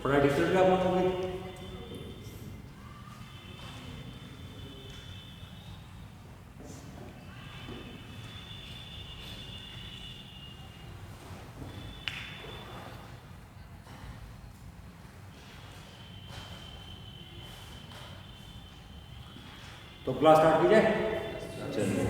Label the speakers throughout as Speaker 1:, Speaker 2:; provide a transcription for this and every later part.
Speaker 1: पढ़ाई ठीक चल रही है आप लोगों की? तो क्लास स्टार्ट की जाए। चलिए,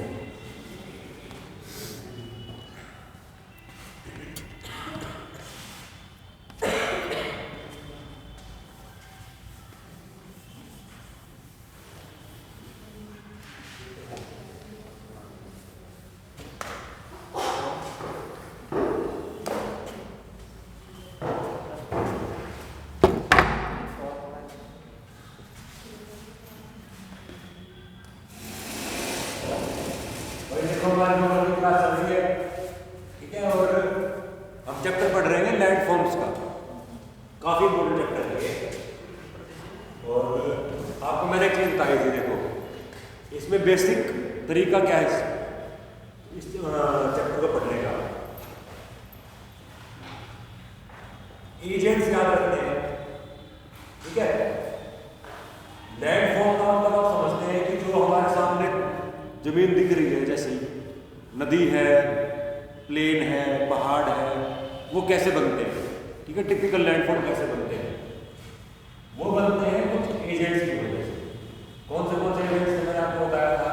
Speaker 1: हमारी नंबर की क्लास चल रही है, ठीक है। और हम चैप्टर पढ़ रहे हैं लैंड फॉर्म्स का, काफी इंपॉर्टेंट चैप्टर है ये। और आपको मैंने एक चीज बताई थी, देखो इसमें बेसिक तरीका क्या है इस चैप्टर को पढ़ने का। एजेंट्स याद रखते हैं, ठीक है। लैंड फॉर्म का मतलब आप समझते हैं कि जो हमारे सामने जमीन दिख रही है, जैसे नदी है, प्लेन है, पहाड़ है, वो कैसे बनते हैं, ठीक है। टिपिकल लैंडफॉर्म कैसे बनते हैं? वो बनते हैं कुछ एजेंट्स की वजह से। कौन से एजेंट्स मैंने आपको बताया था?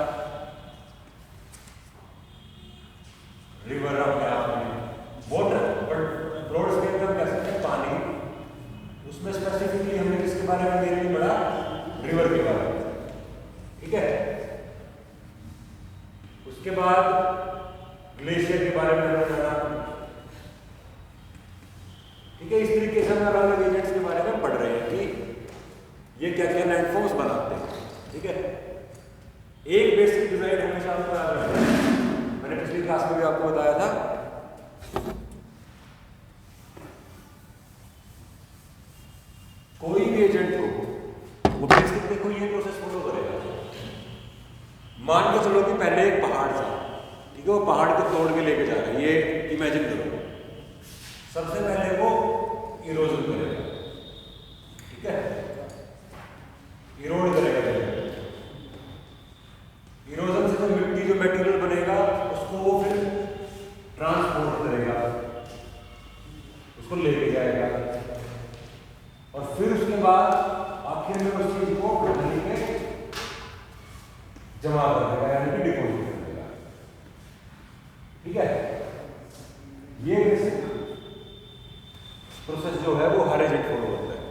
Speaker 1: रिवर हो गया, वाटर, बट ब्रॉड स्केल में कह सकते हैं पानी। उसमें स्पेसिफिकली हमने किसके बारे में मेनली पढ़ा? रिवर के बारे में, ठीक है। उसके बाद ग्लेशियर के बारे में हमने पढ़ा, ठीक है। इस तरीके से हम अलग अलग एजेंट्स के बारे में पढ़ रहे हैं कि ये क्या क्या लैंडफॉर्म्स बनाते हैं, ठीक है। एक बेसिक डिजाइन हमेशा आपको याद रखना है, मैंने पिछली क्लास में भी आपको बताया था। कोई भी एजेंट हो वो बेसिक देखो ये प्रोसेस फॉलो करेगा। मान के चलो कि पहले एक पहाड़ था, ठीक है, वो पहाड़ को तोड़ के लेके जा रहा है, ये इमेजिन करो। सबसे पहले वो इरोजन करेगा, ठीक है, इरोड करेगा। इरोजन से जो मिट्टी, जो मटेरियल बनेगा उसको वो फिर ट्रांसपोर्ट करेगा, उसको लेके जाएगा, और फिर उसके बाद आखिर में उस चीज को नदी में जमा कर देगा, यानी कि डिपोजिट कर देगा, ठीक है। ये बेसिक प्रोसेस जो है वो हर एजेंट फॉलो होता है।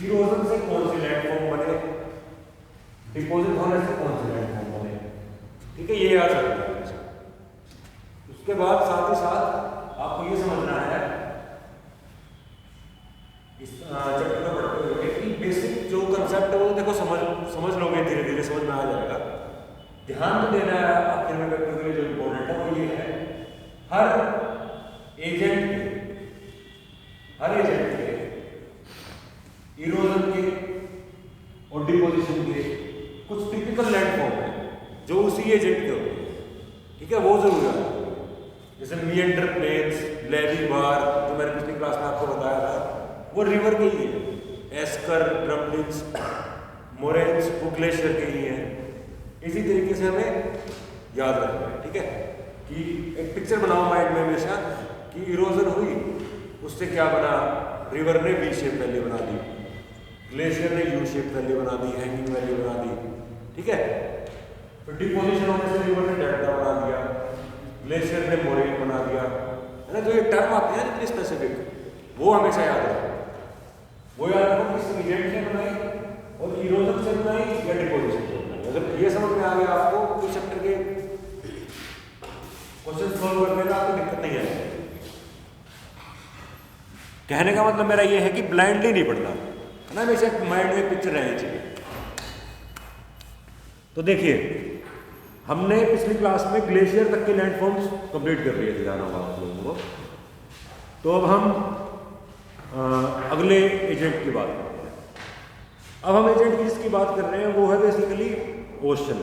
Speaker 1: इरोजन से कौन से लैंडफॉर्म बने, डिपोजिट होने से कौन से लैंडफॉर्म बने, ठीक है, ये याद रखना है। उसके बाद साथ ही साथ आपको ये समझना है इस चैप्टर को पढ़ते हुए कि बेसिक जो कंसेप्ट है वो देखो समझ लोगे, धीरे धीरे समझ में आ जाएगा। ध्यान तो देना है आखिर में पेपर के लिए जो इम्पोर्टेंट है वो ये है, हर एजेंट के इरोजन के और डिपोजिशन के कुछ टिपिकल लैंडफॉर्म है जो उसी एजेंट के होते हैं, ठीक है, वो जरूर है। जैसे मिएंडर प्लेन्स, लेवी बार, जो मैंने पिछली क्लास में आपको बताया था, वो रिवर के ही है। एस्कर, ड्रमलिंग्स, मोरेन्स, वो ग्लेशियर के ही है। इसी तरीके से हमें याद रखना है, ठीक है, कि एक पिक्चर बनाओ माइंड में हमेशा कि इरोजन हुई, उससे क्या बना? रिवर ने वी शेप वैली बना दी, ग्लेशियर ने यू शेप वैली बना दी, हैंगिंग वैली बना दी, ठीक है। तो डिपोजिशन होने से रिवर ने डेल्टा बना दिया, ग्लेशियर ने मोरेन बना दिया, है ना। जो ये टर्म आते हैं इतने स्पेसिफिक, वो हमेशा याद रखो। वो याद रखो किस एजेंट ने बनाई, और इरोजन से बनाई या डिपोजिशन से बनाई। अगर ये समझ में आ गया आपको, तो चैप्टर के क्वेश्चन सॉल्व करने में आपको दिक्कत नहीं आएगी। कहने का मतलब मेरा ये है कि ब्लाइंडली नहीं पढ़ना, है ना, हमेशा माइंड में पिक्चर रहनी चाहिए। तो देखिए, हमने पिछली क्लास में ग्लेशियर तक के लैंडफॉर्म्स कंप्लीट कर लिए थे, ध्यान होगा आप लोगों को। तो अब हम अगले एजेंट की बात करते हैं। अब हम एजेंट की जिसकी बात कर रहे हैं वो है बेसिकली ओशन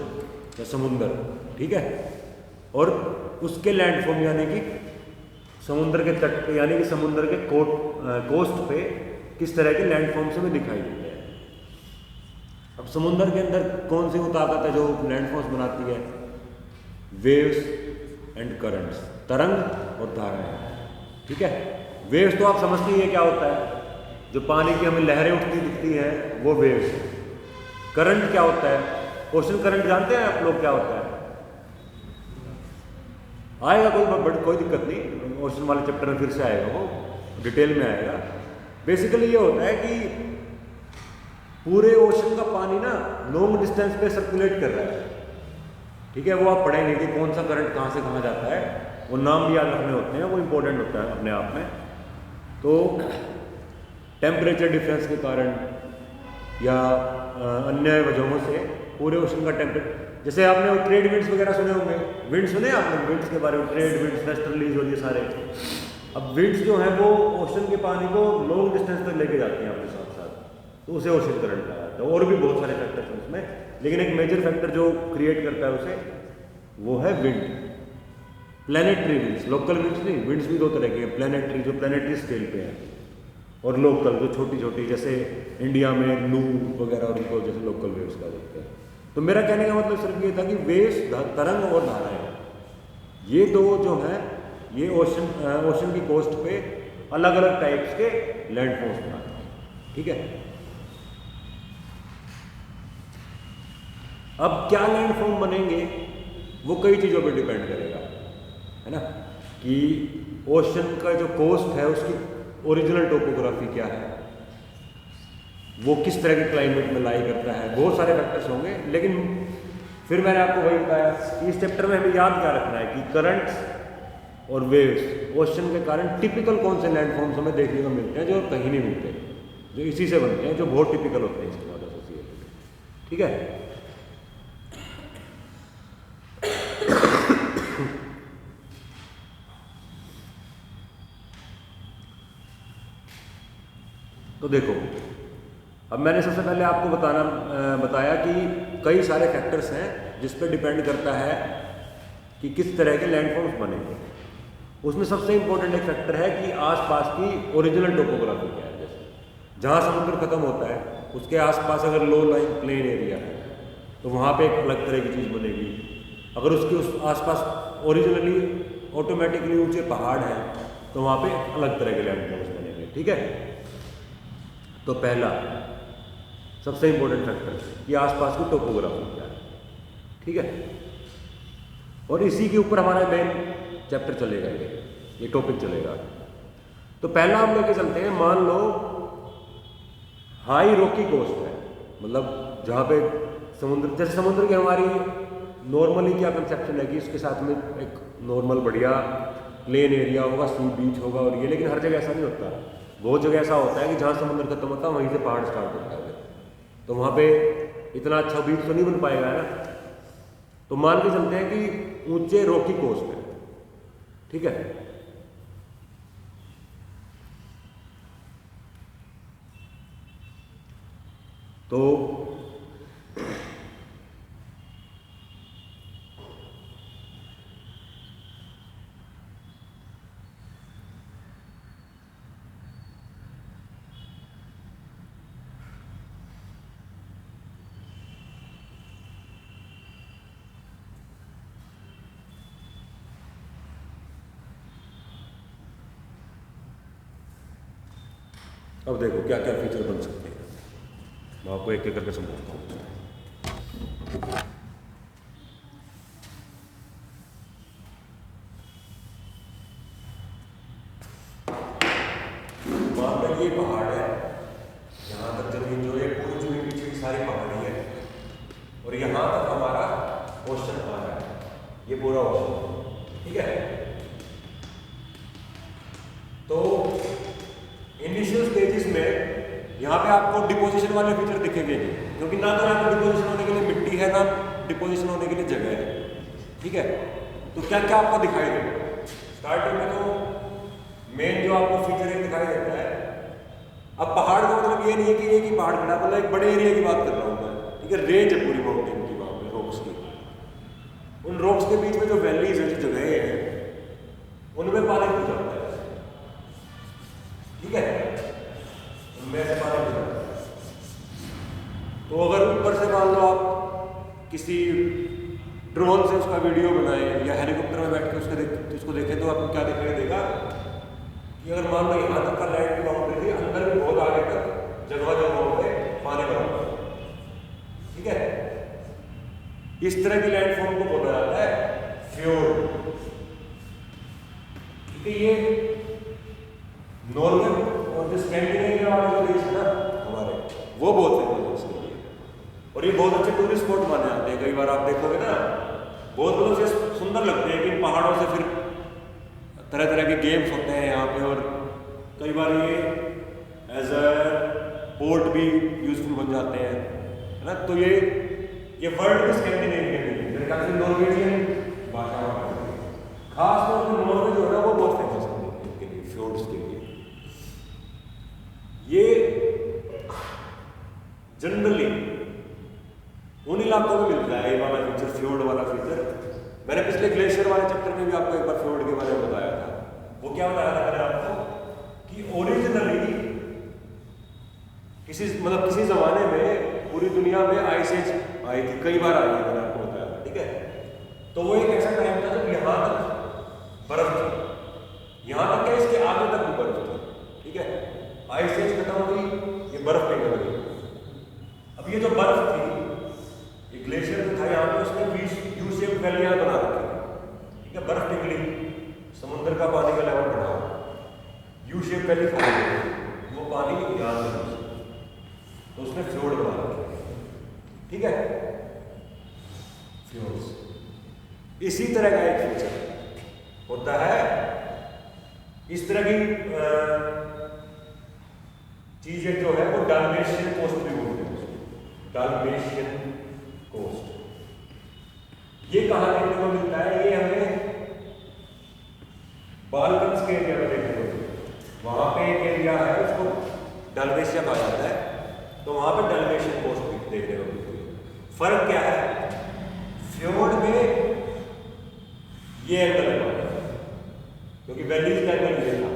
Speaker 1: या समुंदर, ठीक है, और उसके लैंडफॉर्म यानी कि समुद्र के तट पे यानी कि समुद्र के कोस्ट पे किस तरह के लैंडफॉर्म्स हमें दिखाई देते हैं। अब समुद्र के अंदर कौन सी वो ताकत है जो लैंडफॉर्म्स बनाती है? वेव्स एंड करंट्स, तरंग और धाराएं। ठीक है, वेव्स तो आप समझते ही है क्या होता है, जो पानी की हमें लहरें उठती दिखती हैं वो वेव्स है। करंट क्या होता है? ओशन करंट जानते हैं आप लोग क्या होता है? आएगा कोई दिक्कत नहीं, ओशन वाले चैप्टर में फिर से आएगा, वो डिटेल में आएगा। बेसिकली ये होता है कि पूरे ओशन का पानी ना लॉन्ग डिस्टेंस पे सर्कुलेट कर रहा है। ठीक है, वो आप पढ़ेंगे कि कौन सा करंट कहाँ से कहाँ जाता है, वो नाम भी याद रखने होते हैं, वो इंपॉर्टेंट होता है अपने आप में। तो टेम्परेचर डिफरेंस के कारण या अन्य वजहों से पूरे ओशन का टेम्परेचर, जैसे आपने ट्रेड विंड्स वगैरह सुने होंगे, विंड सुने आपने विंड्स के बारे में, ट्रेड विंड्स, वेस्टर्लीज और ये सारे। अब विंड्स जो हैं वो ओशन के पानी को लॉन्ग डिस्टेंस तक लेके जाते हैं अपने साथ साथ, तो उसे ओशन करंट कहा जाता है। और भी बहुत सारे फैक्टर्स हैं उसमें, लेकिन एक मेजर फैक्टर जो क्रिएट करता है उसे, वो है wind. Planetary winds, local winds नहीं, विंड्स भी दो तरह के हैं, प्लैनेटरी जो प्लैनेटरी स्केल पे हैं, और लोकल जो छोटी छोटी, जैसे इंडिया में लू वगैरह, और उनको जैसे लोकल वेव्स का देखते हैं। तो मेरा कहने का मतलब सिर्फ ये था कि वेव्स, तरंग और धाराएं, ये दो जो हैं ये ओशन की कोस्ट पे अलग अलग टाइप्स के लैंडफॉर्म्स बनाते हैं। ठीक है, अब क्या लैंडफॉर्म बनेंगे वो कई चीज़ों पे डिपेंड करेगा, है ना, कि ओशन का जो कोस्ट है उसकी ओरिजिनल टोपोग्राफी क्या है, वो किस तरह के क्लाइमेट में लाई करता है, बहुत सारे फैक्टर्स होंगे। लेकिन फिर मैंने आपको वही बताया कि इस चैप्टर में हमें याद क्या रखना है कि करंट्स और वेव्स ओशन के कारण टिपिकल कौन से लैंडफॉर्म्स हमें देखने को मिलते हैं जो कहीं नहीं मिलते, जो इसी से बनते हैं, जो बहुत टिपिकल होते हैं इसके बाद एसोसिएटेड। ठीक है, तो देखो, अब मैंने सबसे पहले आपको बताया कि कई सारे फैक्टर्स हैं जिस पर डिपेंड करता है कि किस तरह के लैंडफॉर्म्स बनेंगे। उसमें सबसे इंपॉर्टेंट एक फैक्टर है कि आसपास की ओरिजिनल टोपोग्राफी क्या है। जैसे जहाँ समुद्र खत्म होता है उसके आसपास अगर लो लाइन प्लेन एरिया है तो वहाँ पे एक अलग तरह की चीज़ बनेगी। अगर उसके उस आसपास ओरिजिनली ऑटोमेटिकली ऊंचे पहाड़ हैं तो वहाँ पे अलग तरह के लैंडफॉर्म्स बनेंगे। ठीक है, तो पहला सबसे इंपॉर्टेंट फैक्टर कि आसपास की टोपोग्राफी क्या है। ठीक है, और इसी के ऊपर हमारा मेन चैप्टर चलेगा, ये टॉपिक चलेगा। तो पहला हम लेके चलते हैं, मान लो हाई रॉकी कोस्ट है, मतलब जहाँ पे समुद्र, जैसे समुद्र की हमारी नॉर्मली क्या कंसेप्शन है कि इसके साथ में एक नॉर्मल बढ़िया प्लेन एरिया होगा, सी बीच होगा और ये, लेकिन हर जगह ऐसा नहीं होता। बहुत जगह ऐसा होता है कि जहाँ समुद्र खत्म होता है वहीं से पहाड़ स्टार्ट होता है, तो वहाँ पे इतना अच्छा बीच तो नहीं बन पाएगा, है ना। तो मान के चलते हैं कि ऊंचे रॉकी कोस्ट है। ठीक है, तो अब देखो क्या क्या फीचर बन सकते हैं, मैं आपको एक एक करके समझाता हूँ। मान लो ये पहाड़ है, यहाँ तक जमीन जो है पूरी जमीन पीछे की सारी पहाड़ी है और यहाँ तक हमारा ओशन आ रहा है, ये पूरा ओशन। ठीक है, तो इनिशियल स्टेजेस में यहाँ पे आपको डिपोजिशन वाले फीचर दिखेंगे नहीं, क्योंकि ना तो यहाँ पे डिपोजिशन होने के लिए मिट्टी है, ना डिपोजिशन होने के लिए जगह है। ठीक है, तो क्या क्या आपको दिखाई देगा स्टार्टिंग में, तो मेन जो आपको फीचर एक दिखाई देता है। अब पहाड़ का मतलब ये नहीं है कि एक ही पहाड़ खड़ा, मतलब एक बड़े एरिया की बात कर रहा हूँ मैं। ठीक है, रेंज है पूरी माउंटेन की, वहाँ पे रॉक्स की, उन रॉक्स के बीच में जो वैलीज है, जो जगह है, उनमें पानी घुस जाता है। तो अगर ऊपर से मान लो आप किसी ड्रोन से उसका वीडियो बनाएं या हेलीकॉप्टर में बैठ के उसको देखें तो आपको क्या दिखाई देगा कि अगर मान लो यहाँ तक का लैंड की बाउंड्री थी, अंदर भी बहुत आगे तक जगहों पे पानी भरा हुआ है। ठीक है, इस तरह की लैंडफॉर्म को बोला जाता है फ्योर्ड। ठीक है, ये नॉर्वे और जो स्कैंडिनेविया वाले जो देश है ना हमारे, वो बहुत फेमस है उसके लिए, और ये बहुत अच्छे टूरिस्ट स्पॉट माने जाते हैं। कई बार आप देखोगे ना, बहुत लोगों से सुंदर लगते हैं कि पहाड़ों से फिर तरह तरह के गेम्स होते हैं यहाँ पे, और कई बार ये एज अ पोर्ट भी यूजफुल बन जाते हैं, है ना। तो ये वर्ल्ड के स्कैंडिनेवियन में मेरे ख्याल से नॉर्वेजियन भाषा में खास तौर पर नॉर्वे जो है ना वो बहुत फेमस है इनके लिए, फ्योर्ड्स के लिए। ये जनरली उन इलाकों में मिलता है ये वाला फीचर, फ्योर्ड वाला फीचर। मैंने पिछले ग्लेशियर वाले चैप्टर में भी आपको एक बार फ्योर्ड के बारे में बताया था। वो क्या बताया था मैंने आपको कि ओरिजिनली किसी जमाने में पूरी दुनिया में आइस एज आई थी, कई बार आई है, मैंने आपको बताया था। ठीक है, तो वो एक ऐसा टाइम था जब यहाँ तक बर्फ थी, यहाँ तक क्या इसके आगे तक भी बर्फ थी। ठीक है, आइस एज खत्म हुई, ये बर्फ पिघल गई। अब ये जो बर्फ थी, ये ग्लेशियर जो था यहाँ पे, उसने यू शेप वैलियां बना रखी। ठीक है, बर्फ पिघली, समुद्र का पानी का लेवल बढ़ा, यू शेप वैली फॉर्म हुई, वो पानी यहाँ से तो उसने फ्योर्ड बना रखे। ठीक है, फ्योर्ड्स इसी तरह का एक फीचर होता है। इस तरह की चीजें जो है वो डाल्मेशियन कोस्ट भी बोलते हैं उसको, डाल्मेशियन कोस्ट। ये कहाँ देखने को मिलता है? ये हमें बाल्कन्स के एरिया में देखने को मिलता है। वहां पे एक एरिया है, उसको डाल्मेशिया कहा जाता है, तो वहां पे डाल्मेशियन कोस्ट भी देखने को मिलती है। फर्क क्या है? फ्योर्ड में ये एंगल है क्योंकि वैलीज का एंगल ये था,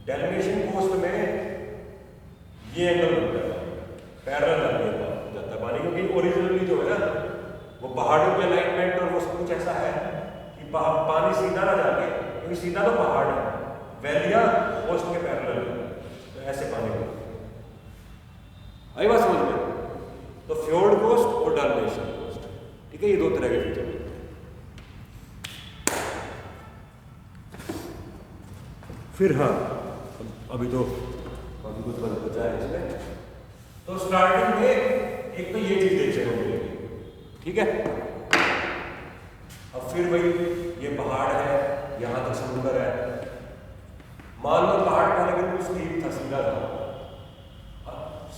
Speaker 1: डाल्मेशियन कोस्ट में ये एंगल बनता है, पैरेलल जाता है पानी, क्योंकि ओरिजिनली जो है ना वो पहाड़ों के अलाइनमेंट और वो सब कुछ ऐसा है कि पानी सीधा ना जाके, क्योंकि सीधा तो पहाड़ है, वैलियां कोस्ट के पैरेलल है, तो ऐसे पानी बनता है। आई बात समझ में? तो फ्योर्ड कोस्ट और डाल्मेशियन कोस्ट, ठीक है, ये दो तरह के फीचर होते हैं। फिर हाँ, अभी तो काफी कुछ बचा है इसमें। तो स्टार्टिंग में एक तो ये चीज देखने को मिलेगी, ठीक है। अब फिर वही ये पहाड़ है, यहां तक समुद्र है। मान लो पहाड़ पहले बिल्कुल स्टीप था, सीधा था,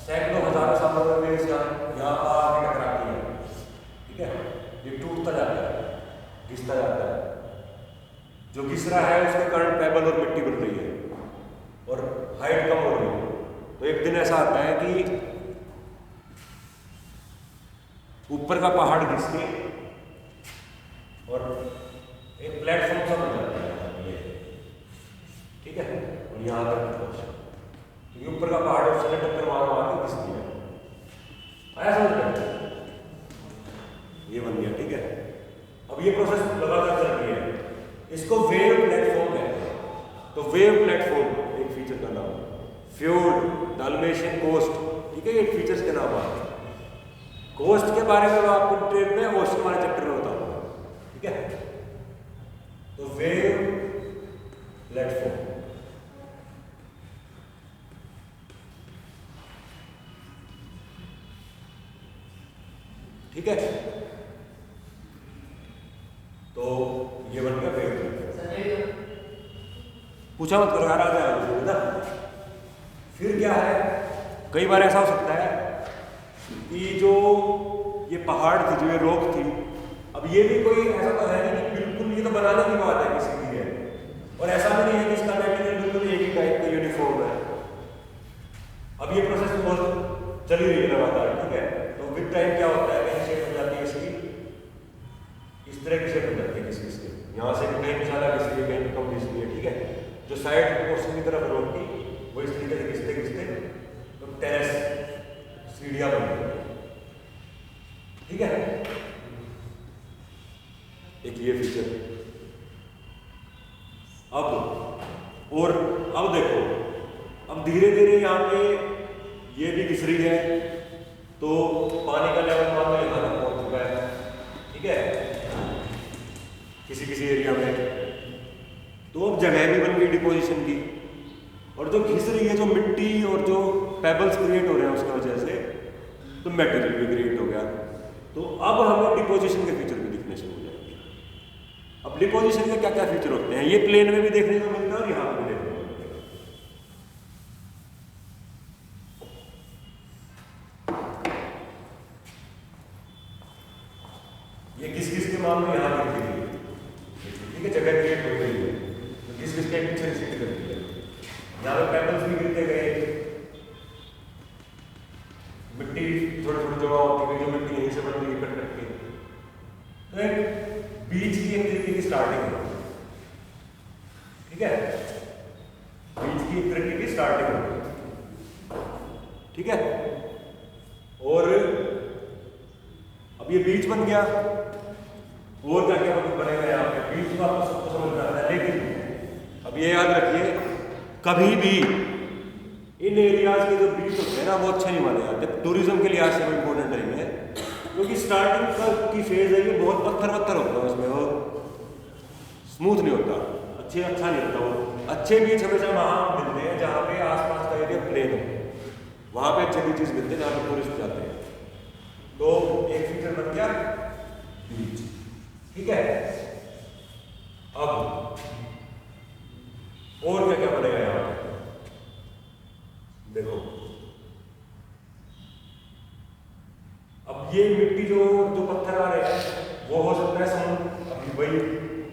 Speaker 1: सैकड़ों हजारों सालों में यहाँ आके टकराती है। ठीक है, ये टूटता जाता है, घिसता जाता है, जो घिस रहा है उसके कारण पेबल और मिट्टी बन रही है और हाइट कम हो रही है। तो एक दिन ऐसा आता है कि ऊपर का पहाड़ घिस के और एक प्लेटफॉर्म सा बन जाता है, ठीक है, और यहाँ तक पहुंचा, क्योंकि ऊपर का पहाड़ उसने टक्कर मार के घिस दिया। आया समझ में? ये बन गया, ठीक है। अब ये प्रोसेस लगातार चल रही है, इसको वेव प्लेटफॉर्म कहते हैं। तो वेव प्लेटफॉर्म एक फीचर का नाम, फ्योर्ड, डाल्मेशियन कोस्ट, ठीक है, ये फीचर्स के नाम आते हैं। कोस्ट के बारे में मैं आपको ट्रेन में ओशन वाले चैप्टर में बताऊंगा, ठीक है। तो वेव प्लेटफॉर्म, ठीक है, तो ये बन गया वेव प्लेटफॉर्म। पूछा मत करो यार, आ जाए ना। फिर क्या है, कई बार ऐसा हो सकता है कि जो ये पहाड़ थी, जो ये रॉक थी, अब ये भी कोई ऐसा तो है नहीं कि बिल्कुल ये तो बनाने की बात है किसी की है, और ऐसा भी नहीं है कि इसका मटेरियल बिल्कुल एक ही टाइप का यूनिफॉर्म है। अब ये प्रोसेस बहुत चल रही है लगातार, ठीक है। तो विद टाइम क्या होता है, कहीं शेप बन जाती है इसकी, इस तरह की शेप बन जाती है किसी इसके, यहाँ से कहीं ज्यादा किसी की, कहीं कम किसी है, ठीक है। जो साइड पोर्शन की तरफ रॉक की वो इस तरीके से घिसते घिसते तो टेरेस सीढ़ियां बन गई, ठीक है। एक ये फीचर। अब देखो, अब धीरे धीरे यहाँ पे ये भी घिस रही है, तो पानी का लेवल मान लो यहाँ तक पहुंच चुका है, ठीक है, किसी किसी एरिया में। तो अब जगह भी बन गई डिपोजिशन की, और जो घिस रही है, जो मिट्टी और जो पेबल्स क्रिएट हो रहे हैं उसकी वजह से, तो मेटेरियल भी क्रिएट हो गया। तो अब हमें डिपोजिशन के फीचर भी दिखने शुरू हो जाएंगे। अब डिपोजिशन के क्या क्या फीचर होते हैं, ये प्लेन में भी देखने को मिलता है और यहाँ पे भी देखने को मिलता है। ये किस किस के मामले यहाँ गिरती है, ठीक है, जगह क्रिएट हो गई है, तो किस किस के पीछे शिफ्ट करती है। यहाँ पे पेबल्स भी गिरते गए, मिट्टी थोड़ी थोड़ी जगह होती गई, जो मिट्टी यहीं से बन गई इकट्ठ करके। तो एक बीच की एक तरीके की स्टार्टिंग है, ठीक है, बीच की एक तरीके की स्टार्टिंग है, ठीक है। और अब ये बीच बन गया, और क्या क्या बनेगा यहाँ पे, बीच तो आपको सबको समझ में आता है। लेकिन अब ये याद रखिए, कभी भी इन एरियाज के जो बीच होते हैं ना, वो अच्छे नहीं माने जाते टूरिज्म के लिहाज से, वो इंपॉर्टेंट नहीं है, क्योंकि स्टार्टिंग की फेज है ये बहुत पत्थर होता है उसमें, वो स्मूथ नहीं होता, अच्छा नहीं होता। वो अच्छे बीच हमेशा वहाँ मिलते हैं जहाँ पे आसपास का एरिया प्लेन हो, वहाँ पे अच्छे बीचेस मिलते हैं जहाँ पे टूरिस्ट जाते हैं। तो एक फीचर बन गया बीच, ठीक है। अब और क्या क्या बनेगा यहाँ पे, देखो। अब ये मिट्टी जो पत्थर आ रहे हैं, वो हो सकता है समुद्र, अभी वही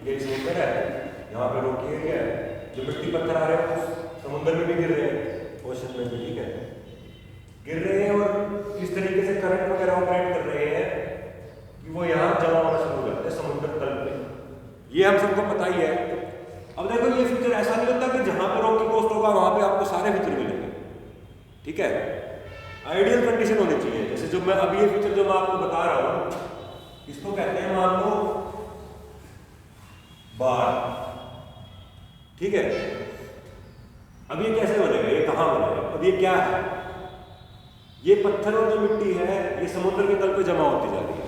Speaker 1: ये समुद्र है, यहाँ पे रोकी एरिया है, जो मिट्टी पत्थर आ रहे हैं समुद्र में भी गिर रहे हैं, ओशन में भी, ठीक है, गिर रहे हैं, और इस तरीके से करंट वगैरह ऑपरेट कर रहे हैं कि वो यहाँ जमा होना शुरू हो जाते हैं समुद्र तल पे। ये हम सबको पता ही है। अब देखो, ये फीचर ऐसा नहीं होता कि जहाँ पे रॉकी कोस्ट होगा वहाँ पे आपको सारे फीचर मिलेंगे, ठीक है। आइडियल कंडीशन होनी चाहिए। जैसे जो मैं अभी ये फीचर जो मैं आपको बता रहा हूँ, इसको कहते हैं मान लो बार, ठीक है। अब ये कैसे बनेगा, ये कहाँ बनेगा, अब ये क्या है, ये पत्थर और जो मिट्टी है ये समुद्र के तल पे जमा होती जा रही है,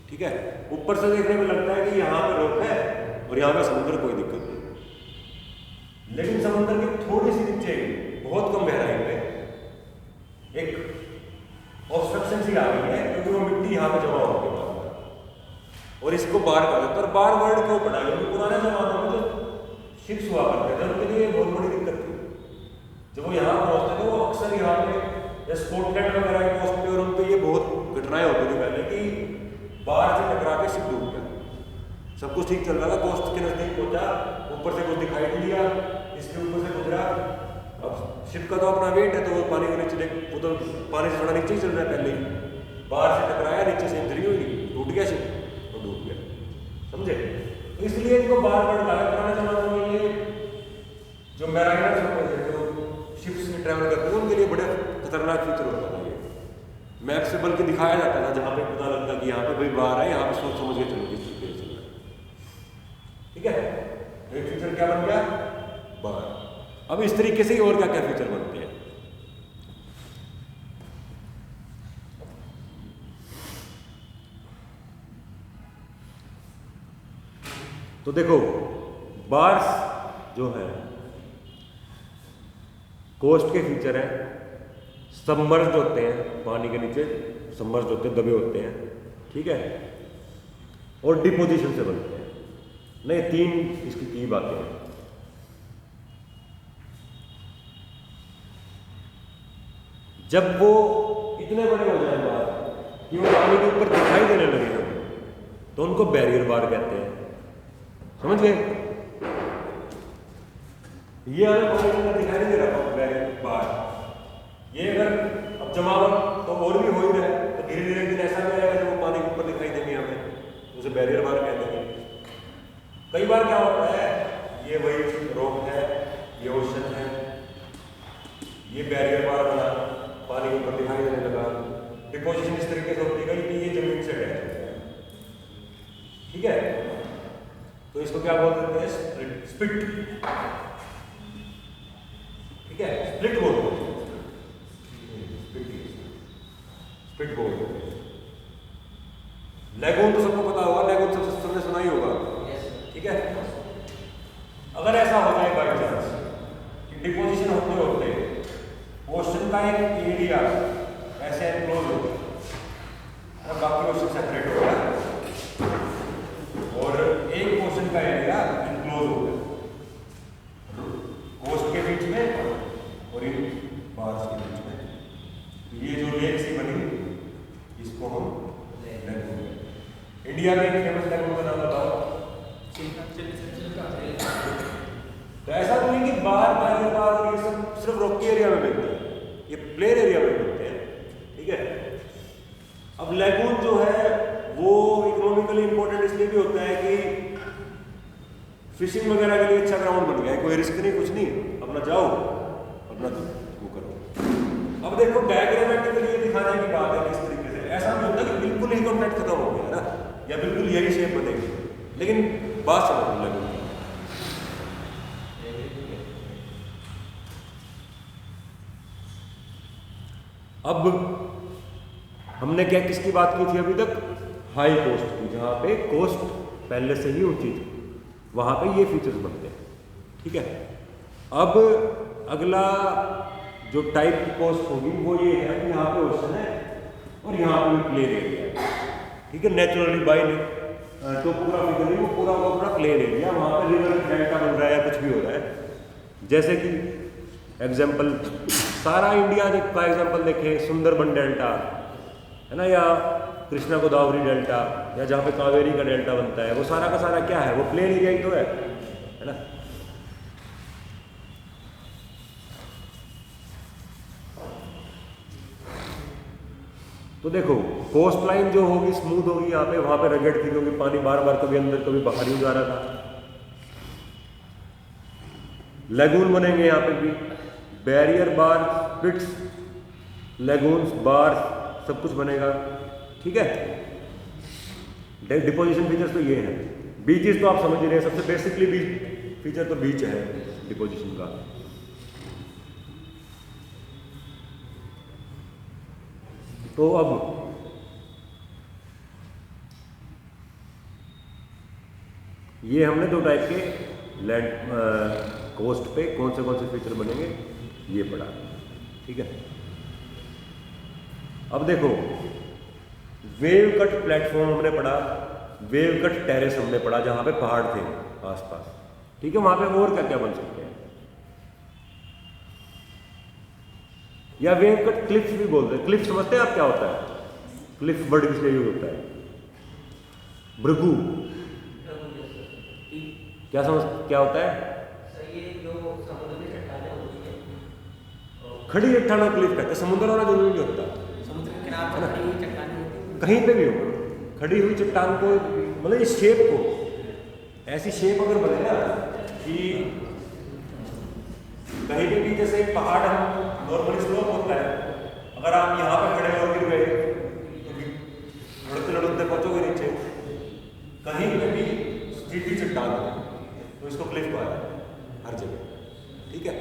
Speaker 1: ठीक है। ऊपर से देखने में लगता है कि यहाँ पे रोक है और यहाँ पे समुद्र, कोई दिक्कत नहीं, लेकिन समुद्र की थोड़ी सी नीचे, बहुत कम गहराई पे एक ऑब्स्ट्रक्शन सी आ गई है, क्योंकि वो मिट्टी यहाँ पे जमा होगी और इसको बार कर देता है। और बार वर्ड क्यों पड़ा, क्योंकि पुराने जमाने में जो शिप्स हुआ करते थे उनके लिए बहुत बड़ी दिक्कत थी। जब वो यहाँ पहुंचते थे, वो अक्सर यहाँ पे या स्कॉटलैंड वगैरह के कोस्ट पे, और उन पे ये बहुत घटनाएं होती थी पहले कि बाहर से टकरा के शिप डूब गया। सब कुछ ठीक चल रहा था, कोस्ट के नजदीक पहुंचा, ऊपर से कुछ दिखाई नहीं दिया, इसके ऊपर से गुजरा। अब शिप का तो अपना वेट है, तो वो पानी के नीचे, वो तो पानी से थोड़ा नीचे ही चल रहा है पहले ही, बाहर से टकराया, नीचे से इंजरी हुई, टूट गया शिप और डूब गया, समझे। तो इसलिए इनको बार बार लगा, पुराने जमाने में ये जो मैराइनर्स होते थे, जो शिप्स में ट्रैवल करते थे, उनके लिए बड़े खतरनाक फीचर होता था। ये मैप से बल्कि दिखाया जाता था, जहाँ पे पता लगता कि यहाँ पे भाई बाहर है, यहाँ पे सोच समझ के चलो किस तरीके से चल रहा है, ठीक है। तो एक फीचर क्या बन गया, बाहर। अब इस तरीके से ही और क्या क्या फीचर बनते हैं। तो देखो, बार्स जो है कोस्ट के फीचर है, सबमर्ज्ड होते हैं, पानी के नीचे सबमर्ज्ड होते हैं, दबे होते हैं, ठीक है, और डिपोजिशन से बनते हैं। नहीं, तीन इसकी की बातें हैं। जब वो इतने बड़े हो जाए बार कि वो पानी के ऊपर दिखाई देने लगे तो उनको बैरियर बार कहते हैं, समझ गए। ये हमें पानी के अंदर दिखाई नहीं दे रहा बैरियर बार, ये अगर अब जमावट तो और भी हो ही रहा है, तो धीरे धीरे दिन ऐसा भी आएगा जब वो पानी के ऊपर दिखाई देंगे हमें, उसे बैरियर बार कहते हैं। कई बार क्या होता है, ये वही रॉक है, ये ओशन है, ये बैरियर बार बना, पानी के ऊपर दिखाई देने लगा, पिट बोलते हैं। लैगून तो सबको पता होगा, लैगून सबने सुना ही होगा, ठीक है। अगर ऐसा हो जाए बाई चांस कि डिपोजिशन होते होते ओशन का एक एरिया ऐसे एनक्लोज हो और बाकी ओशन सेपरेट हो गया और एक ओशन का एरिया एनक्लोज हो गया कोस्ट के बीच में और इन बार्स के बीच में, तो ये जो लेक सी बनी इसको हम लैगून, इंडिया में एक फेमस लैगून का नाम बताओ। तो ऐसा तो नहीं कि बाहर ये सब सिर्फ रॉकी एरिया में मिलते हैं, ये प्लेन एरिया में मिलते हैं, ठीक है। अब लैगून जो है वो इकोनॉमिकली इंपॉर्टेंट इसलिए भी होता है कि फिशिंग वगैरह के लिए अच्छा ग्राउंड बन गया है, कोई रिस्क नहीं, कुछ नहीं, अपना जाओ अपना वो करो। अब देखो डायग्रामेटिकली ये दिखाने की बात है किस तरीके से, ऐसा नहीं होता कि बिल्कुल ही कॉन्टैक्ट खत्म हो गया ना या बिल्कुल यही शेप बनेगी, लेकिन बात समझ लैगून। अब हमने क्या किसकी बात की थी अभी तक, हाई कोस्ट की, जहां पे कोस्ट पहले से ही ऊंची थी, वहां पे ये फीचर्स बनते हैं, ठीक है। अब अगला जो टाइप की कोस्ट होगी वो ये है कि यहाँ पे ओशन है और यहाँ पे प्लेन एरिया है, ठीक है। नेचुरली बाई टोपोग्राफिकली वो पूरा प्लेन एरिया, वहाँ पे रिवर डेल्टा बन रहा है या कुछ भी हो रहा है। जैसे कि एग्जाम्पल सारा इंडिया का एग्जाम्पल देखें, सुंदरबन डेल्टा है ना, या कृष्णा गोदावरी डेल्टा, या जहाँ पे कावेरी का डेल्टा बनता है, वो सारा का सारा क्या है, वो प्लेन एरिया ही तो है ना। तो देखो कोस्ट लाइन जो होगी स्मूथ होगी, यहाँ पे वहां पे रगड़ थी क्योंकि पानी बार बार कभी अंदर कभी बाहर ही जा रहा था। लैगून बनेंगे यहाँ पे भी, बैरियर बार, पिट्स, लैगून्स, बार, सब कुछ बनेगा, ठीक है। डिपोजिशन फीचर्स तो ये है। बीचेस तो आप समझ ही रहे हैं, सबसे बेसिकली बीच फीचर तो बीच है डिपोजिशन का। तो अब ये हमने दो टाइप के लैंड कोस्ट पे कौन से फीचर बनेंगे ये पढ़ा, ठीक है। अब देखो वेव कट प्लेटफॉर्म हमने पढ़ा, वेव कट टेरेस हमने पढ़ा, जहां पे पहाड़ थे आसपास, ठीक है। वहां पे और क्या क्या बन सकते हैं, या वेव कट क्लिफ्स भी बोलते हैं। क्लिफ समझते हैं आप क्या होता है, क्लिफ वर्ड किस लिए यूज होता है, भृगु, क्या होता है, खड़ी चट्टानों क्लिफ कहते हैं। समुद्र वाला जरूरी नहीं होता, कहीं पे भी हो खड़ी हुई चट्टान को, मतलब इस शेप को, ऐसी शेप अगर बने ना कि कहीं पे भी, जैसे एक पहाड़ हम नॉर्मली स्लोप होता है, अगर आप यहाँ पे खड़े और गिर गए तो लड़ते लड़ते पहुंचोगे नीचे। कहीं पे भी सीधी चट्टान है तो इसको क्लिफ कहा है हर जगह, ठीक है।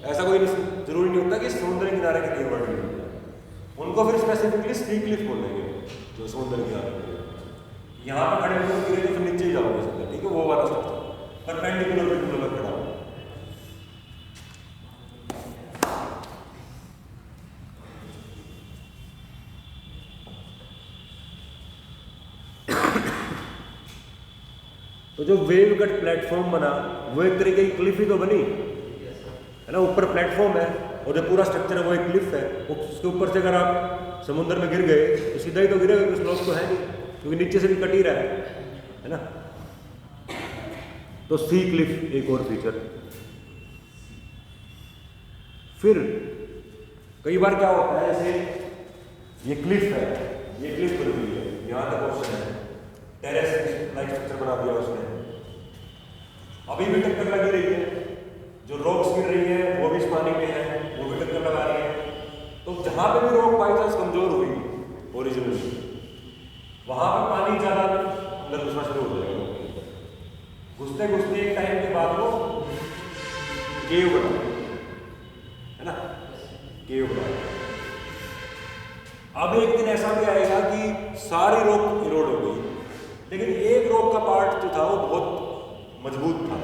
Speaker 1: ऐसा कोई जरूरी नहीं होता कि समुद्र किनारे के लिए वर्ड यूज होता है, उनको फिर स्पेसिफिकली सी क्लिफ बोलेंगे जो समुद्र किनारे के लिए। यहाँ पे खड़े होकर गिरे तो नीचे ही जाओगे सीधे, ठीक है, वो वाला स्ट्रक्चर परपेंडिकुलर बिल्कुल खड़ा हो। तो जो वेव कट प्लेटफॉर्म बना वो एक तरीके की क्लिफ ही तो बनी है ना, ऊपर प्लेटफॉर्म है और जो पूरा स्ट्रक्चर है वो एक क्लिफ है। उसके ऊपर से अगर आप समुद्र में गिर गए तो सीधा ही तो गिरेगा, कुछ लॉस तो है नहीं क्योंकि नीचे से भी कट ही रहा है ना। तो सी क्लिफ एक और फीचर। फिर कई बार क्या होता है, जैसे ये क्लिफ है, ये क्लिफ बन गई है, यहाँ तक ऑप्शन है, टेरेस लाइक स्ट्रक्चर बना दिया उसने, अभी भी टक्कर लगी रही है, जो रॉक्स गिर रही है वो भी इस पानी में है, वो भी टक्कर लगा रही है। तो जहां पे भी रॉक बाई चांस कमजोर हुई ओरिजिनली, वहां पे पानी ज्यादा अंदर घुसना शुरू हो जाएगा, घुसते घुसते एक टाइम के बाद वो केव बना, है ना, केव बना। अब एक दिन ऐसा भी आएगा कि सारी रॉक इरोड हो गई, लेकिन एक रॉक का पार्ट जो था वो बहुत मजबूत था।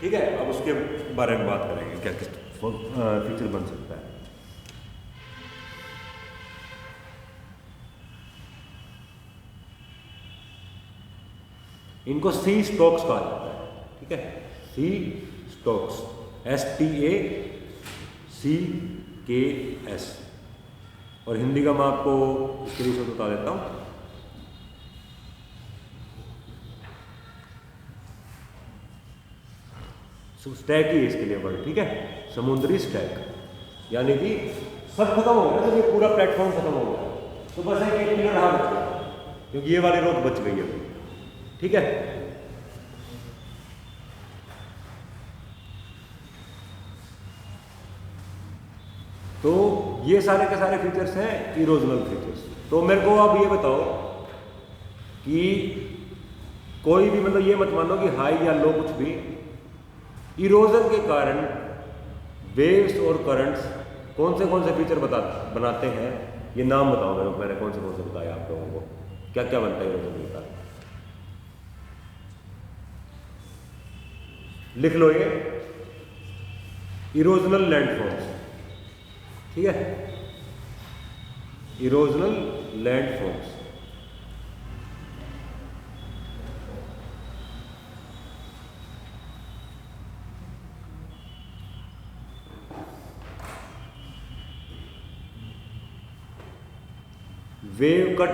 Speaker 1: ठीक है, अब उसके बारे में बात करेंगे क्या किस फीचर बन सकता है। इनको सी स्टोक्स कहा जाता है। ठीक है, सी स्टोक्स, STACKS। और हिंदी का मैं आपको इसके लिए बता देता हूँ। स्टैक ही इसके लिए वर्ड। ठीक है, समुद्री स्टैक, यानी कि सब खत्म हो गया, तो ये पूरा प्लेटफॉर्म खत्म हो गया, तो बस एक पिलर रहा बच गया, क्योंकि ये वाली रोक बच गई है। ठीक है, तो ये सारे के सारे फीचर्स हैं इरोजनल फीचर्स। तो मेरे को आप ये बताओ कि कोई भी, मतलब ये मत मानो कि हाई या लो कुछ भी, इरोजन के कारण वेव्स और करंट्स कौन से फीचर बनाते हैं, ये नाम बताओ मेरे को। मैंने कौन से बताया आप लोगों को, क्या क्या बनता है इरोजन के कारण। लिख लो ये इरोजनल लैंडफॉर्म्स। ठीक है, erosional landforms. Wave cut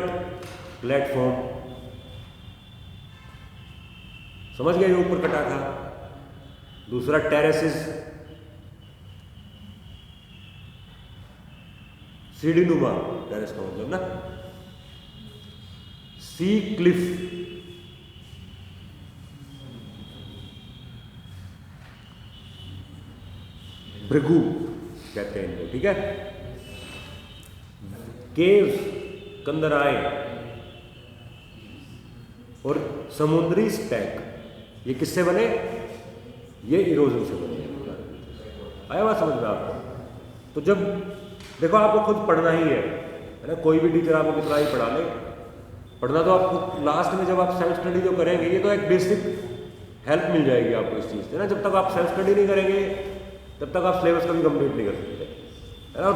Speaker 1: platform, समझ गए, ऊपर कटा था। दूसरा टेरेसिस, सीढ़ी नुमा टेरेस का मतलब ना। सी क्लिफ, भृगु कहते हैं इनको। ठीक है, केव्स, कंदराएं, और समुद्री स्टैक, ये किससे बने, ये इरोजन से बने। आया बात समझ में आपको। तो जब देखो आपको खुद पढ़ना ही है ना, कोई भी टीचर आपको कितना ही पढ़ा ले, पढ़ना तो आपको लास्ट में जब आप सेल्फ स्टडी जो करेंगे, ये तो एक बेसिक हेल्प मिल जाएगी आपको इस चीज़ से ना। जब तक आप सेल्फ स्टडी नहीं करेंगे तब तक आप सिलेबस कभी कंप्लीट नहीं कर सकते, है ना।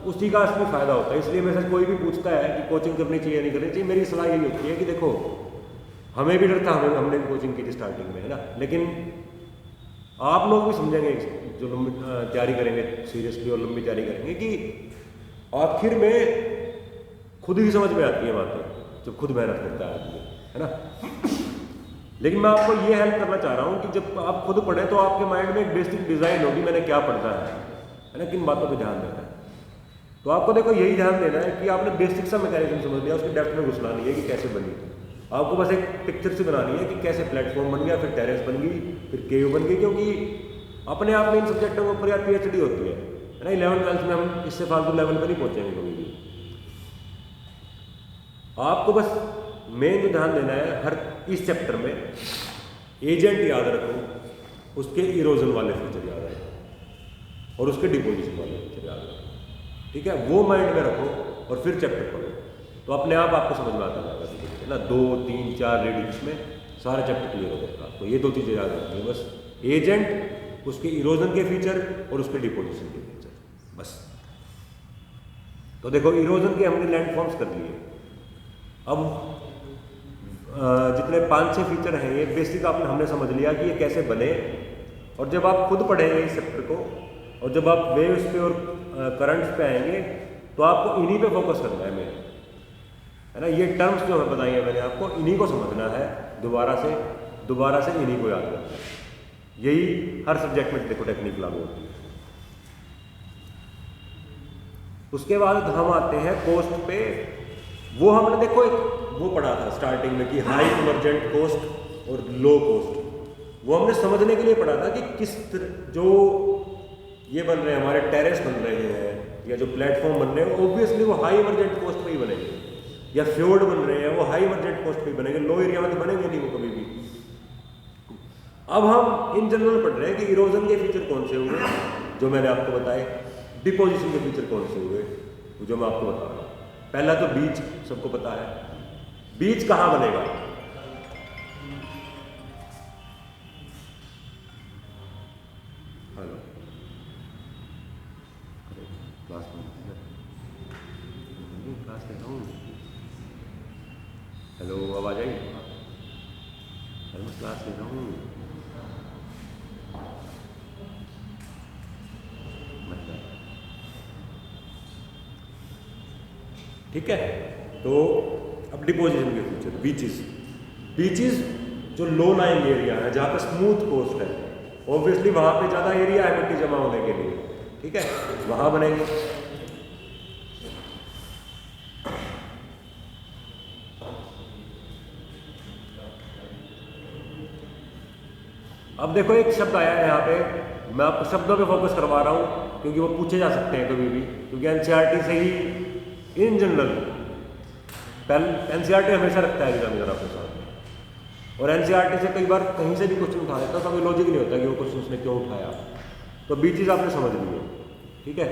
Speaker 1: उसी का इसमें फ़ायदा होता है। इसलिए मेरे से कोई भी पूछता है कि कोचिंग करनी चाहिए नहीं करनी चाहिए, मेरी सलाह यही होती है कि देखो, हमें भी डर था, हमने भी कोचिंग की थी स्टार्टिंग में, है ना। लेकिन आप लोग भी समझेंगे जो लंबी तैयारी करेंगे सीरियसली और लंबी तैयारी करेंगे, कि आखिर में खुद ही समझ में आती है बातें जब खुद मेहनत करता है आदमी, है ना। लेकिन मैं आपको ये हेल्प करना चाह रहा हूँ कि जब आप खुद पढ़ें तो आपके माइंड में एक बेसिक डिज़ाइन होगी, मैंने क्या पढ़ना है ना, किन बातों पर ध्यान देना है। तो आपको देखो यही ध्यान देना है कि आपने बेसिक सा मैकेनिज्म समझ लिया, उसकी डेप्थ में घुसना नहीं है कि कैसे बनी। आपको बस एक पिक्चर से बनानी है कि कैसे प्लेटफॉर्म बन गया, फिर टेरेस बन गई, फिर केव बन गई। क्योंकि अपने आप में इन सब्जेक्टों के ऊपर यार PhD होती है ना। 11th-12th में हम इससे फालतू लेवल पर नहीं पहुंचेंगे कभी भी। आपको बस मेन जो ध्यान देना है, हर इस चैप्टर में एजेंट याद रखो, उसके इरोजन वाले फीचर याद रखो, और उसके डिपोजिशन वाले फीचर याद रखो। ठीक है, वो माइंड में रखो और फिर चैप्टर पढ़ो, तो अपने आप आपको समझ में आता जाएगा, है ना। 2, 3, 4 रीडिंग्स में सारा चैप्टर क्लियर हो जाएगा आपको। ये 2 चीज़ें याद रखनी है बस, एजेंट, उसके इरोजन के फीचर और उसके डिपोजिशन के फीचर, बस। तो देखो इरोजन के हमने लैंडफॉर्म्स कर लिए। अब जितने 5-6 फीचर हैं ये बेसिक हमने समझ लिया कि ये कैसे बने। और जब आप खुद पढ़ेंगे इस चैप्टर को, और जब आप वेव्स पे और करंट्स पे आएंगे, तो आपको इन्हीं पे फोकस करना है मेरे, है ना। ये टर्म्स जो मैं बताई है मैंने आपको, इन्हीं को समझना है, दोबारा से इन्हीं को याद करना है। यही हर सब्जेक्ट में देखो टेक्निक लागू होती है। उसके बाद हम आते हैं कोस्ट पे। वो हमने देखो एक वो पढ़ा था स्टार्टिंग में कि हाई इमरजेंट कोस्ट और लो कोस्ट। वो हमने समझने के लिए पढ़ा था कि किस जो ये बन रहे हैं हमारे टेरेस बन रहे हैं या जो प्लेटफॉर्म बन रहे हैं, ऑब्वियसली वो हाई इमरजेंट कोस्ट पे ही बनेंगे, या फ्योर्ड बन रहे हैं वो हाई इमरजेंट कोस्ट पे ही बनेंगे, लो एरिया में तो बनेंगे नहीं वो कभी भी। अब हम इन जनरल पढ़ रहे हैं कि इरोजन के फीचर कौन से हुए जो मैंने आपको बताए, डिपोजिशन के फीचर कौन से हुए जो मैं आपको बता रहा हूँ। पहला तो बीच सबको पता है, बीच कहाँ बनेगा? हेलो क्लास ले रहा हूँ। हेलो आवाज आई? अरे मैं क्लास ले रहा हूँ। ठीक है, तो अब डिपोजिशन के फ्यूचर, बीचेस जो लो लाइंग एरिया है जहाँ पे स्मूथ कोस्ट है, ऑब्वियसली वहाँ पे ज़्यादा एरिया है मिट्टी जमा होने के लिए, ठीक है, वहाँ बनेंगे। अब देखो एक शब्द आया है यहाँ पे, मैं आपको शब्दों पे फोकस करवा रहा हूँ क्योंकि वो पूछे जा सकते हैं कभी भी, क्योंकि एनसीईआरटी से ही इन जनरल एनसीईआरटी हमेशा रखता है एग्जामिनर आपके सामने, और एनसीईआरटी से कई बार कहीं से भी क्वेश्चन उठा देता है, तो हमें लॉजिक नहीं होता कि वो क्वेश्चन उसने क्यों उठाया। तो बीचेस आपने समझ लिए, ठीक है।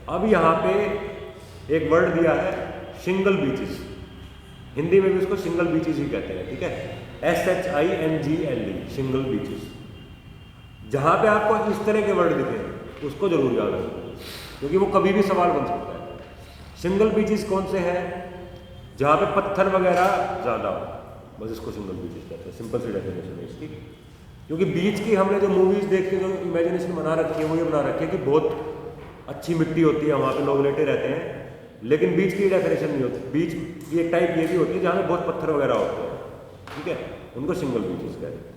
Speaker 1: अब यहाँ पे एक वर्ड दिया है सिंगल बीचेस, हिंदी में भी उसको सिंगल बीचेस ही कहते हैं, ठीक है, SHINGLE सिंगल बीचेस। जहाँ पे आपको इस तरह के वर्ड दिखे उसको जरूर याद रखें, क्योंकि वो कभी भी सवाल बन सकता है। सिंगल बीचेस कौन से हैं? जहाँ पे पत्थर वगैरह ज़्यादा हो, बस इसको सिंगल बीचेस कहते हैं, सिंपल सी डेफिनेशन है इसकी। क्योंकि बीच की हमने जो मूवीज़ देख के जो इमेजिनेशन बना रखी है वो ये बना रखी है कि बहुत अच्छी मिट्टी होती है, वहाँ पे लोग लेटे रहते हैं, लेकिन बीच की डेफिनेशन नहीं होती। बीच की एक टाइप ये भी होती है जहाँ पे बहुत पत्थर वगैरह होते हैं, ठीक है, उनको सिंगल बीचेस कहते हैं।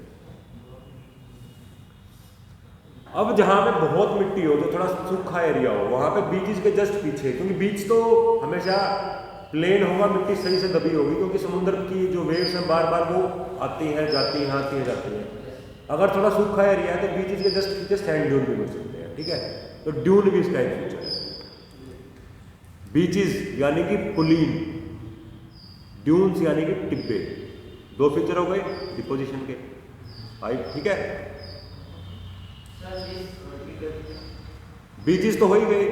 Speaker 1: अब जहाँ पे बहुत मिट्टी हो, जो थोड़ा सूखा एरिया हो, वहाँ पे बीचेस के जस्ट पीछे, क्योंकि बीच तो हमेशा प्लेन होगा, मिट्टी सही से दबी होगी, क्योंकि समुद्र की जो वेव्स हैं बार बार वो आती हैं जाती हैं आती हैं जाती हैं। अगर थोड़ा सूखा एरिया है तो बीचेस के जस्ट पीछे सैंड ड्यून भी मिल सकते हैं, ठीक है, तो ड्यून भी इसका एक फीचर है। बीचेस यानी कि पुलीन, ड्यून्स यानी कि टिब्बे, दो फीचर हो गए डिपोजिशन के, आई, ठीक है। बीचेस तो हो ही गए,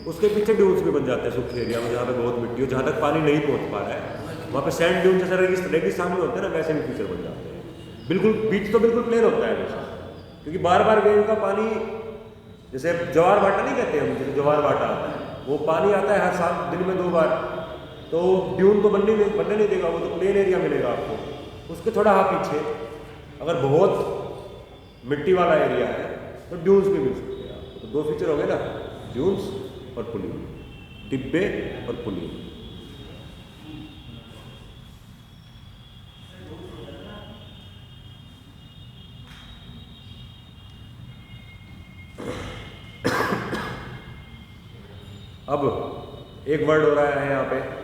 Speaker 1: उसके पीछे ड्यून्स भी बन जाते हैं सूखे एरिया में जहाँ पे बहुत मिट्टी हो, जहाँ तक पानी नहीं पहुँच पा रहा है, वहाँ पे सैंड ड्यून जैसे रेगिस्तान में होते हैं ना, वैसे भी फीचर बन जाते हैं। बिल्कुल बीच तो बिल्कुल प्लेन होता है हमेशा, क्योंकि बार बार वेव का पानी, जैसे ज्वार भाटा नहीं कहते हम, जैसे ज्वार भाटा आता है, वो पानी आता है हर साल दिन में 2 बार, तो ड्यून तो बनने नहीं देगा, वो तो प्लेन एरिया मिलेगा आपको। उसके थोड़ा पीछे अगर बहुत मिट्टी वाला एरिया है तो ड्यून्स भी मिल सकते हैं आपको। तो दो फीचर हो गए ना, ड्यून्स और पुलीन, टिब्बे और पुलीन। अब एक वर्ड हो रहा है यहाँ पे,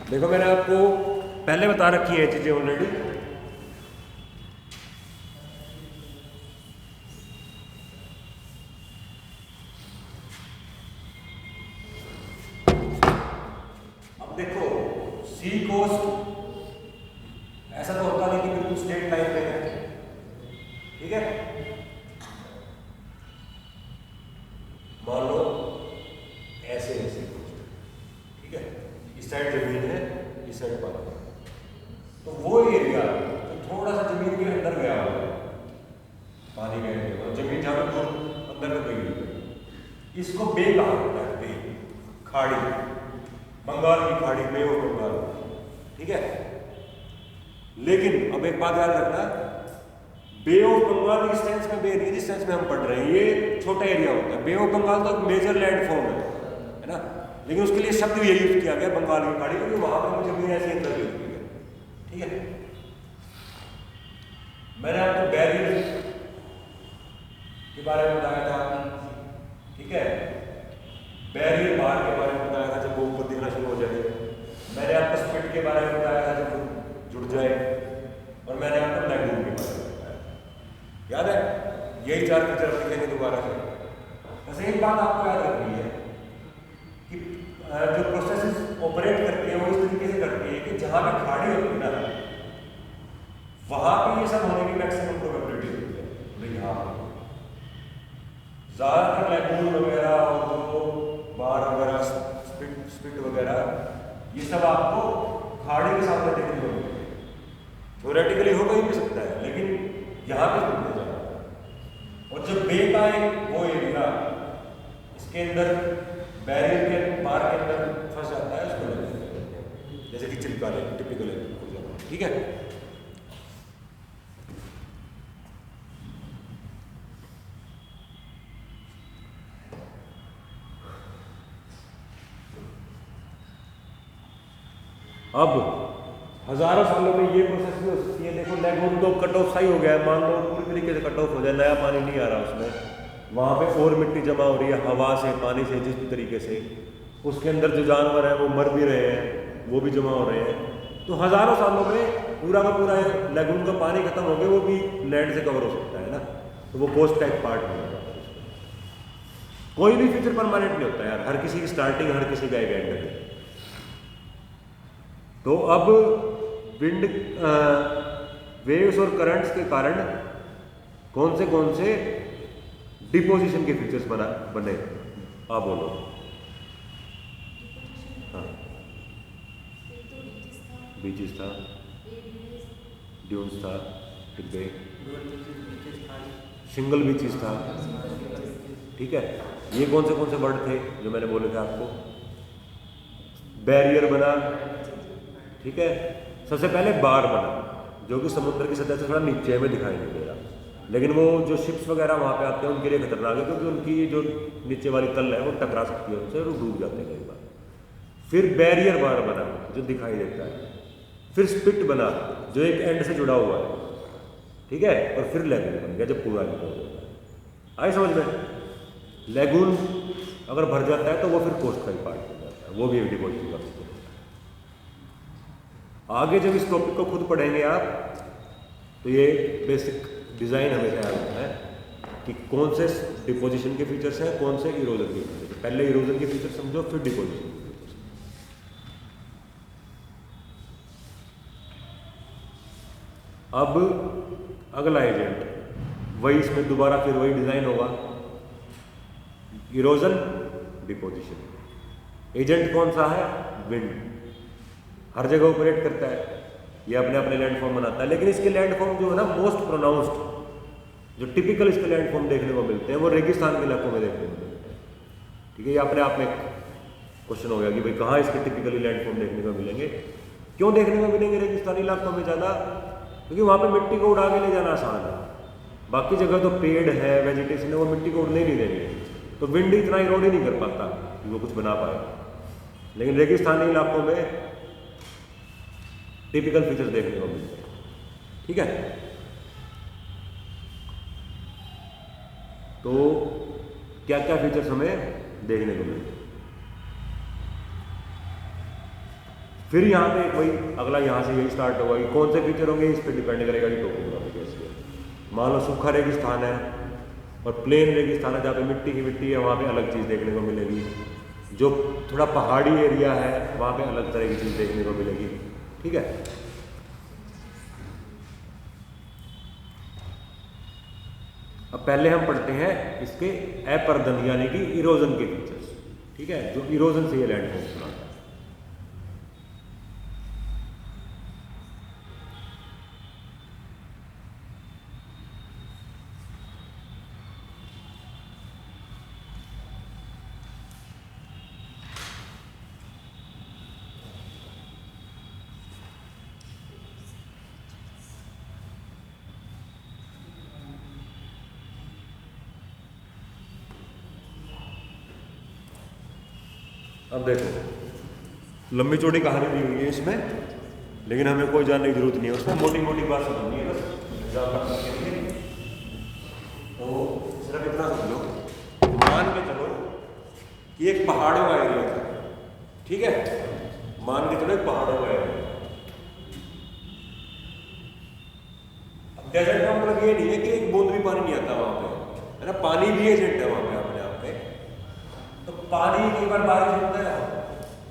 Speaker 1: देखो मैंने आपको पहले बता रखी है चीजें ऑलरेडी। अब देखो सी कोस्ट ऐसा तो होता नहीं कि बिल्कुल स्ट्रेट लाइन पे है, ठीक है, मान लो ऐसे ऐसे, ठीक है, इस साइड जमीन है, इस साइड पानी है, तो वो एरिया तो थोड़ा सा जमीन के अंदर गया हुआ है, पानी का एरिया, जमीन जहाँ पे अंदर में गई हुई है, इसको बे कहा जाता है, बे, खाड़ी, बंगाल की खाड़ी, बे ऑफ बंगाल, ठीक है। लेकिन अब एक बात याद रखना, बे ऑफ बंगाल इस सेंस में, बे नहीं जिस सेंस में हम पढ़ रहे हैं, ये छोटा एरिया होता है। बे ऑफ बंगाल तो एक मेजर लैंड फॉर्म है ना, लेकिन उसके लिए शब्द भी यही यूज किया गया, बंगाल की खाड़ी, क्योंकि वहां पर मुझे भी ऐसे अंदर यूज किया, ठीक है। मैंने आपको बैरियर के बारे में बताया था, ठीक है, बैरियर बार के बारे में बताया था जब वो ऊपर दिखना शुरू हो जाए। मैंने आपको स्पिट के बारे में बताया था जब जुड़ जाए, और मैंने आपको लैगून के बारे में बताया, याद है, यही 4 फीचर लिखेंगे दोबारा से। बस एक बात आपको याद रखनी है कि जो प्रोसेसेस ऑपरेट करती है वो इस तरीके से करती है कि जहां पे खाड़ी होती है ना, वहां पे ये सब होने की मैक्सिमम प्रोबेबिलिटी होती है। भाई यहाँ ज्यादातर लैगून वगैरह और जो बार वगैरह स्पिट वगैरह ये सब आपको खाड़ी के सामने देखने को मिलेंगे। थ्योरेटिकली हो कहीं भी सकता है, लेकिन यहाँ पे मिलने जा रहा है। और जब बे का एक वो एरिया इसके अंदर बैरियर के बार के अंदर फंस जाता है, उसको लगता है जैसे कि चिल्का ले टिपिकल हो जाता है। ठीक है, अब हजारों सालों में ये प्रोसेस भी हो सकती है। देखो लैगून तो कट ऑफ सही हो गया है, मान लो पूरी तरीके से कट ऑफ हो जाए, नया पानी नहीं आ रहा उसमें, वहाँ पे और मिट्टी जमा हो रही है हवा से पानी से, जिस भी तरीके से उसके अंदर जो जानवर हैं वो मर भी रहे हैं, वो भी जमा हो रहे हैं। तो हजारों सालों में पूरा का पूरा लैगून का पानी खत्म हो गया, वो भी लैंड से कवर हो सकता है ना, तो वो कोस्ट टाइप पार्ट नहीं होगा। कोई भी फीचर परमानेंट नहीं होता यार, हर किसी की स्टार्टिंग हर किसी का एक एंड है। तो अब विंड वेव्स और करंट्स के कारण कौन से डिपोजिशन के फीचर्स बने आप बोलो। हाँ, बीचेस था, ड्यून्स था, सिंगल बीचेस था। ठीक है, ये कौन से वर्ड थे जो मैंने बोले थे आपको। बैरियर बना, ठीक है, सबसे पहले बार बना जो कि समुद्र की सतह से थोड़ा नीचे में दिखाई नहीं दे रहा, लेकिन वो जो शिप्स वगैरह वहाँ पे आते हैं उनके लिए खतरनाक है, क्योंकि उनकी जो नीचे वाली तल है वो टकरा सकती है उनसे और डूब जाते हैं कई बार। फिर बैरियर बार बना जो दिखाई देता है, फिर स्पिट बना जो एक एंड से जुड़ा हुआ है, ठीक है, और फिर लैगून बन गया जब पूरा निकल जाता है। आए समझ में। लैगून अगर भर जाता है तो वो फिर कोस्ट का ही पार्ट बन जाता है, वो भी एक डिपोजिशन का फीचर। आगे जब इस टॉपिक को खुद पढ़ेंगे आप तो ये बेसिक डिज़ाइन हमें याद रखना है कि कौन से डिपोजिशन के फीचर्स हैं, कौन से इरोजन के फीचर्स। पहले इरोजन के फीचर समझो, फिर डिपोजिशन के फीचर्स। अब अगला एजेंट वही, इसमें दोबारा फिर वही डिज़ाइन होगा, इरोजन डिपोजिशन। एजेंट कौन सा है? विंड। हर जगह ऑपरेट करता है, ये अपने अपने लैंडफॉर्म बनाता है, लेकिन इसके लैंडफॉर्म जो है ना मोस्ट प्रोनाउंस्ड, जो टिपिकल इसके लैंडफॉर्म देखने को मिलते हैं वो रेगिस्तान के इलाकों में देखने को मिलते हैं। ठीक है, ये अपने आप में एक क्वेश्चन हो गया कि भाई कहाँ इसके टिपिकली लैंडफॉर्म देखने को मिलेंगे। क्यों देखने को मिलेंगे रेगिस्तानी इलाकों में ज़्यादा? क्योंकि वहाँ पर मिट्टी को उड़ा के ले जाना आसान है। बाकी जगह तो पेड़ है, वेजिटेशन है, वो मिट्टी को उड़ने नहीं देंगे, तो विंड इतना इरोड ही नहीं कर पाता कि वो कुछ बना पाए। लेकिन रेगिस्तानी इलाकों में टिपिकल फीचर्स देखने को मिलते हैं। ठीक है, तो क्या क्या फीचर्स हमें देखने को मिलते हैं। फिर यहाँ पे वही अगला यहाँ से यही स्टार्ट होगा कि कौन से फीचर होंगे, इस पर डिपेंड करेगा कि टोपोग्राफी कैसी है। मान लो सूखा रेगिस्तान है और प्लेन रेगिस्तान है जहाँ पे मिट्टी की मिट्टी है, वहाँ पे अलग चीज़ देखने को मिलेगी। जो थोड़ा पहाड़ी एरिया है वहाँ पे अलग तरह की चीज़ देखने को मिलेगी। ठीक है, अब पहले हम पढ़ते हैं इसके अपर्दन यानी कि इरोजन के फीचर्स। ठीक है, जो इरोजन से ये लैंडफॉर्म बनाता है। अब देखो लंबी चौड़ी कहानी दी हुई है इसमें, लेकिन हमें कोई जानने की जरूरत नहीं है, उसमें मोटी मोटी बात समझनी है बस। तो सिर्फ इतना समझ लो, मान के चलो कि एक पहाड़ों का एरिया था। ठीक है, मान के चलो एक पहाड़ों का एरिया। अब डेजर्ट का मतलब ये नहीं है कि एक बूंद भी पानी नहीं आता वहां पे, है ना, पानी भी एजेंट है वहां पे अपने आप में। तो पानी कई बार बारिश होता है,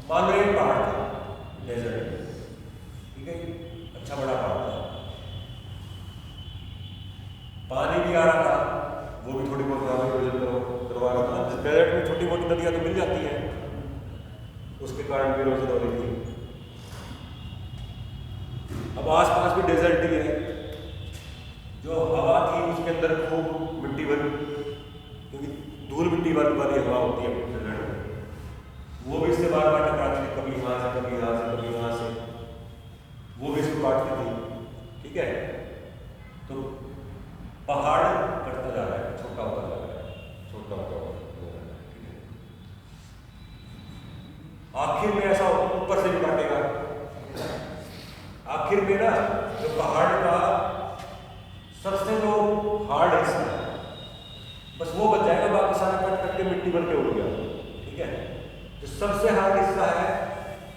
Speaker 1: मान लो एक पहाड़ था डेजर्ट, ठीक है, अच्छा बड़ा पहाड़ था, छोटी मोटी नदियाँ तो मिल जाती हैं, उसके कारण भी इरोजन हो रही थी। अब आसपास भी डेजर्ट ही है, जो हवा थी उसके अंदर खूब मिट्टी भरी, क्योंकि धूल मिट्टी वाली हवा होती है डेजर्ट में, वो भी इससे बार बार टकराती थी, कभी यहाँ से कभी यहाँ से कभी यहाँ से, वो भी इसको काटती थी। ठीक है, तो पहाड़ कटता जा रहा है, छोटा होता जा रहा है, छोटा होता जा रहा है। ठीक है, आखिर में ऐसा ऊपर से भी काटेगा, आखिर में ना जो पहाड़ का सबसे जो हार्ड हिस्सा है बस वो बच जाएगा, बाकी सारा कट कट के मिट्टी बन के उड़ गया। ठीक है, जो सबसे हार्ड हिस्सा है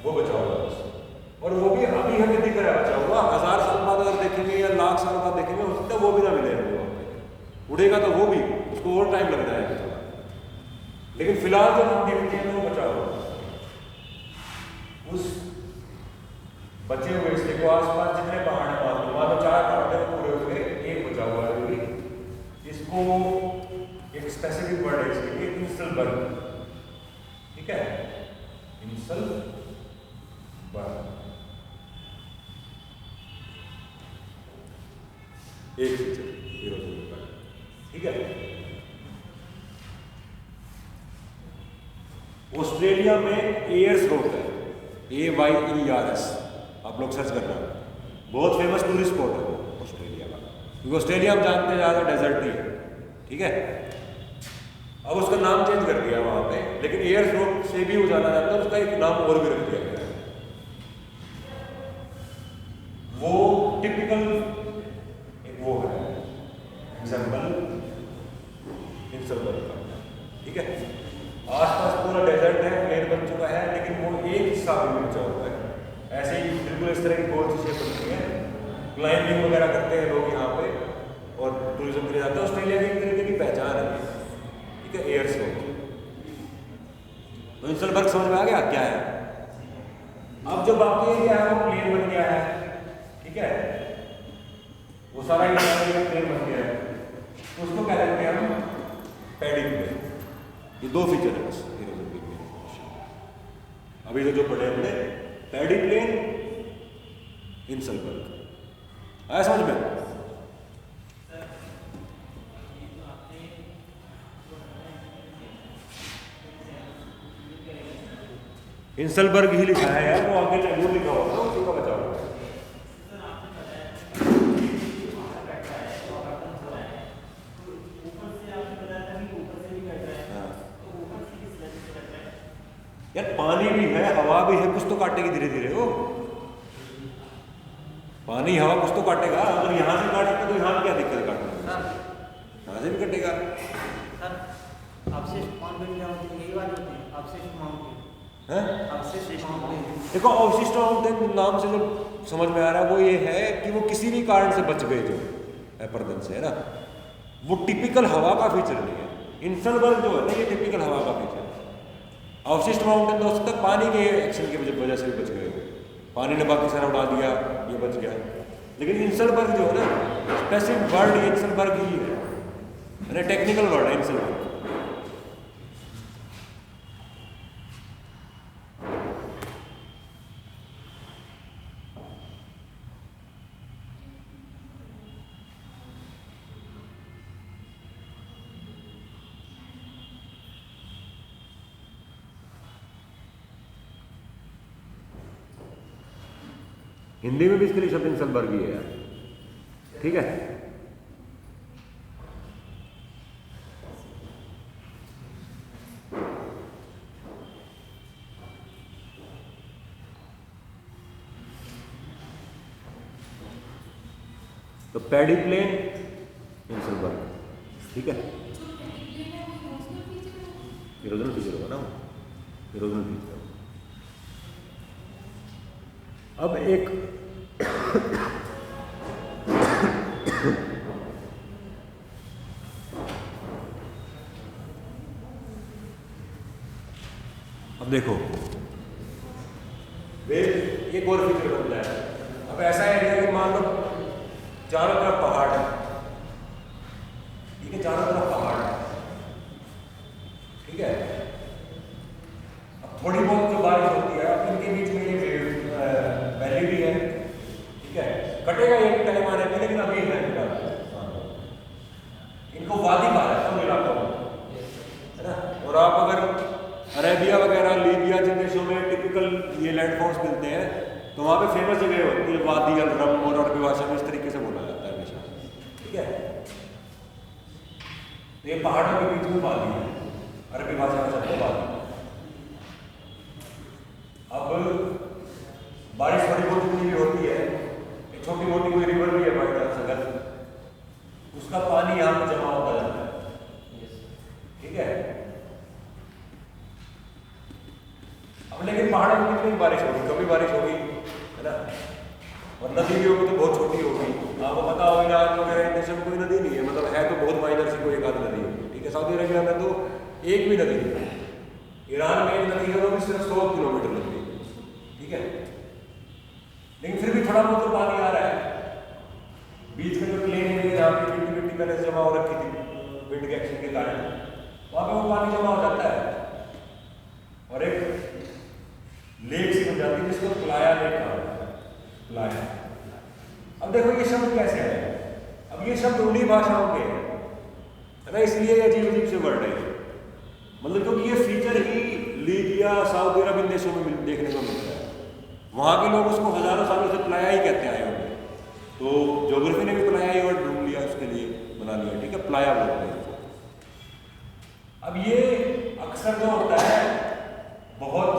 Speaker 1: वो बचा हुआ बस, और वो भी अभी हमें दिख रहा है बचा हुआ। 1000 साल बाद अगर देखेंगे या लाख साल बाद देखेंगे, हो सकता है वो भी ना मिले हमें, उड़ेगा तो वो भी, उसको और टाइम लग जाएगा थोड़ा, लेकिन फिलहाल जो हम देखते हैं वो बचा हुआ। उस बचे हुए हिस्से को आसपास जितने पहाड़ हैं, मान लो 4 पहाड़ हैं पूरे हुए, एक बचा हुआ है अभी। इसको एक स्पेसिफिक वर्ड है इसके लिए, इंसलबर्ग। ठीक है, इंसलबर्ग। एक फीचर, ठीक है। ऑस्ट्रेलिया में एयर्स रोड है, AYERS, आप लोग सर्च करना, बहुत फेमस टूरिस्ट स्पॉट है वो ऑस्ट्रेलिया का, क्योंकि ऑस्ट्रेलिया हम जानते हैं ज़्यादा डेजर्ट ही है। ठीक है, अब उसका नाम चेंज कर दिया वहाँ पे, लेकिन एयर्स रोड से भी वो जाना जाता है, उसका एक नाम और भी रख दिया गया है। वो टिपिकल एक वो है एग्जाम्पल इंसलबर्ग का। ठीक है, आसपास पूरा डेजर्ट है, प्लेन बन चुका है, लेकिन वो एक हिस्सा भी बचा हुआ है। ऐसे ही बिल्कुल इस तरह की गोल सी शेप बनती है, क्लाइंबिंग वगैरह करते हैं लोग यहाँ पे, और टूरिज्म के लिए जाते हैं। ऑस्ट्रेलिया की एक तरीके की पहचान है। ठीक है, एयर्स रोड। तो इंसलबर्ग समझ में आ गया क्या है। अब जो बाकी एरिया है वो प्लेन बन गया है। ठीक है, वो सारा एरिया प्लेन बन गया है, तो उसको क्या कहते हैं हम, पैडी प्लेन। ये 2 फीचर है बस इरोजन के लिए। अभी जो पढ़े हमने, पैडी प्लेन, इंसलबर्ग, आया समझ में। इंसलबर्ग ही लिखा है यार, वो आगे वो लिखा होगा ना, उसी का बचा हुआ है। यार पानी भी है, हवा भी है, कुछ तो काटेगी धीरे धीरे वो। पानी हवा कुछ तो काटेगा, अगर यहाँ से काट सकते तो यहाँ क्या दिक्कत काटना, यहाँ से भी कटेगा। देखो अवशिष्ट माउंटेन नाम से जो समझ में आ रहा है वो ये है कि वो किसी भी कारण से बच गए, जो अपरदन से है ना, वो टिपिकल हवा का फीचर नहीं है। इंसलबर्ग जो है ना, ये टिपिकल हवा का फीचर है। अवशिष्ट माउंटेन तो सकता है पानी के एक्शन की वजह से बच गए, पानी ने बाकी सारा उड़ा दिया, ये बच गया। लेकिन इंसलबर्ग जो है ना, स्पेसिफिक वर्ड ये इंसलबर्ग ही है, टेक्निकल वर्ड है इंसलबर्ग। हिंदी में भी इसके लिए शब्द इंसलबर्ग ही है। ठीक है, तो पैडी प्लेन, इंसलबर्ग। ठीक है, इरोजनल फीचर होगा ना, इरोजनल फीचर। अब एक अब देखो वे एक और फीचर बन जाए। अब ऐसा है कि मान लो चारों तरफ पहाड़ है, ठीक है, चारों तरफ पहाड़ है। ठीक है, फेमस जगह होती है वादी अल रम, और अरबी भाषा में इस तरीके से बोला जाता है हमेशा, ठीक है। तो ये पहाड़ों के बीच में वादी है, अरबी भाषा में सबको वादी। अब बारिश थोड़ी बहुत जितनी भी होती है, एक छोटी मोटी कोई रिवर भी है बाई चांस अगर, उसका पानी यहाँ पर जमा होता जाता है, ठीक है। अब लेकिन पहाड़ों में कितनी बारिश होगी, कभी बारिश होगी, है ना। और नदी भी होगी तो बहुत छोटी होगी, आपको पता होगा इराक वगैरह देशों में कोई नदी नहीं है, मतलब है तो बहुत माइनर सी कोई एक आध नदी है, ठीक है। सऊदी अरबिया में तो एक भी नदी नहीं है, ईरान में एक नदी है वो भी सिर्फ 100 किलोमीटर लगती है, ठीक है। लेकिन फिर भी थोड़ा बहुत तो पानी आ रहा है। बीच में जो प्लेन एरिया जहाँ पे मिट्टी पहले से जमा हो रखी थी विंड के एक्शन के कारण, वहाँ पे वो पानी जमा हो जाता है और एक लेक सी बन जाती है जिसको प्लाया लेक कहा जाता है, प्लाया। अब देखो ये शब्द कैसे है, अब ये शब्द उन्हीं भाषाओं के हैं, है ना, इसलिए ये अजीब अजीब से वर्ड है, मतलब क्योंकि ये फीचर ही लीबिया सऊदी अरब इन देशों में देखने को मिलता है। वहाँ के लोग उसको हजारों सालों से प्लाया ही कहते आए होंगे, तो ज्योग्राफी ने भी प्लाया ही वर्ड ढूंढ लिया, उसके लिए बना लिया, ठीक है, प्लाया बोलते हैं। अब ये अक्सर जो होता है बहुत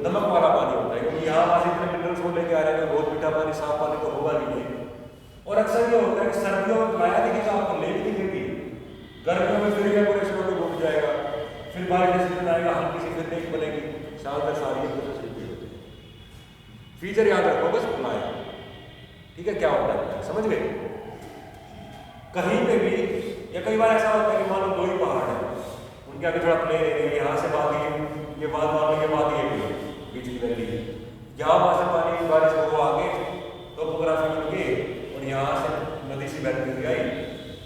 Speaker 1: नमक वाला पानी होता है, क्योंकि यहाँ वहाँ से इतने मिनरल्स को लेके आ रहे हैं, बहुत मीठा पानी साफ पानी तो होगा नहीं है। और अक्सर ये होता है कि सर्दियों में प्लाया दिखेगा आपको, लेक दिखेगी, गर्मियों में फिर डेकोरेशन होकर घूम जाएगा, फिर बारिश का सीजन आएगा, हल्की सी फिर लेक बनेगी, शाम तक सारी प्रोसेस रिपीट होती है। फीचर याद रखो बस प्लाया, ठीक है, क्या होता है समझ गए। कहीं पे भी या कई बार ऐसा होता है कि मान लो 2 ही पहाड़ है, उनके आगे थोड़ा प्लेन एरिया, यहाँ से वादी है, ये वाद मान लो ये वादी है बीच की वैली है, यहाँ वहाँ से पानी बारिश को आगे टोपोग्राफी बन के और यहाँ से नदी से बहती हुई आई,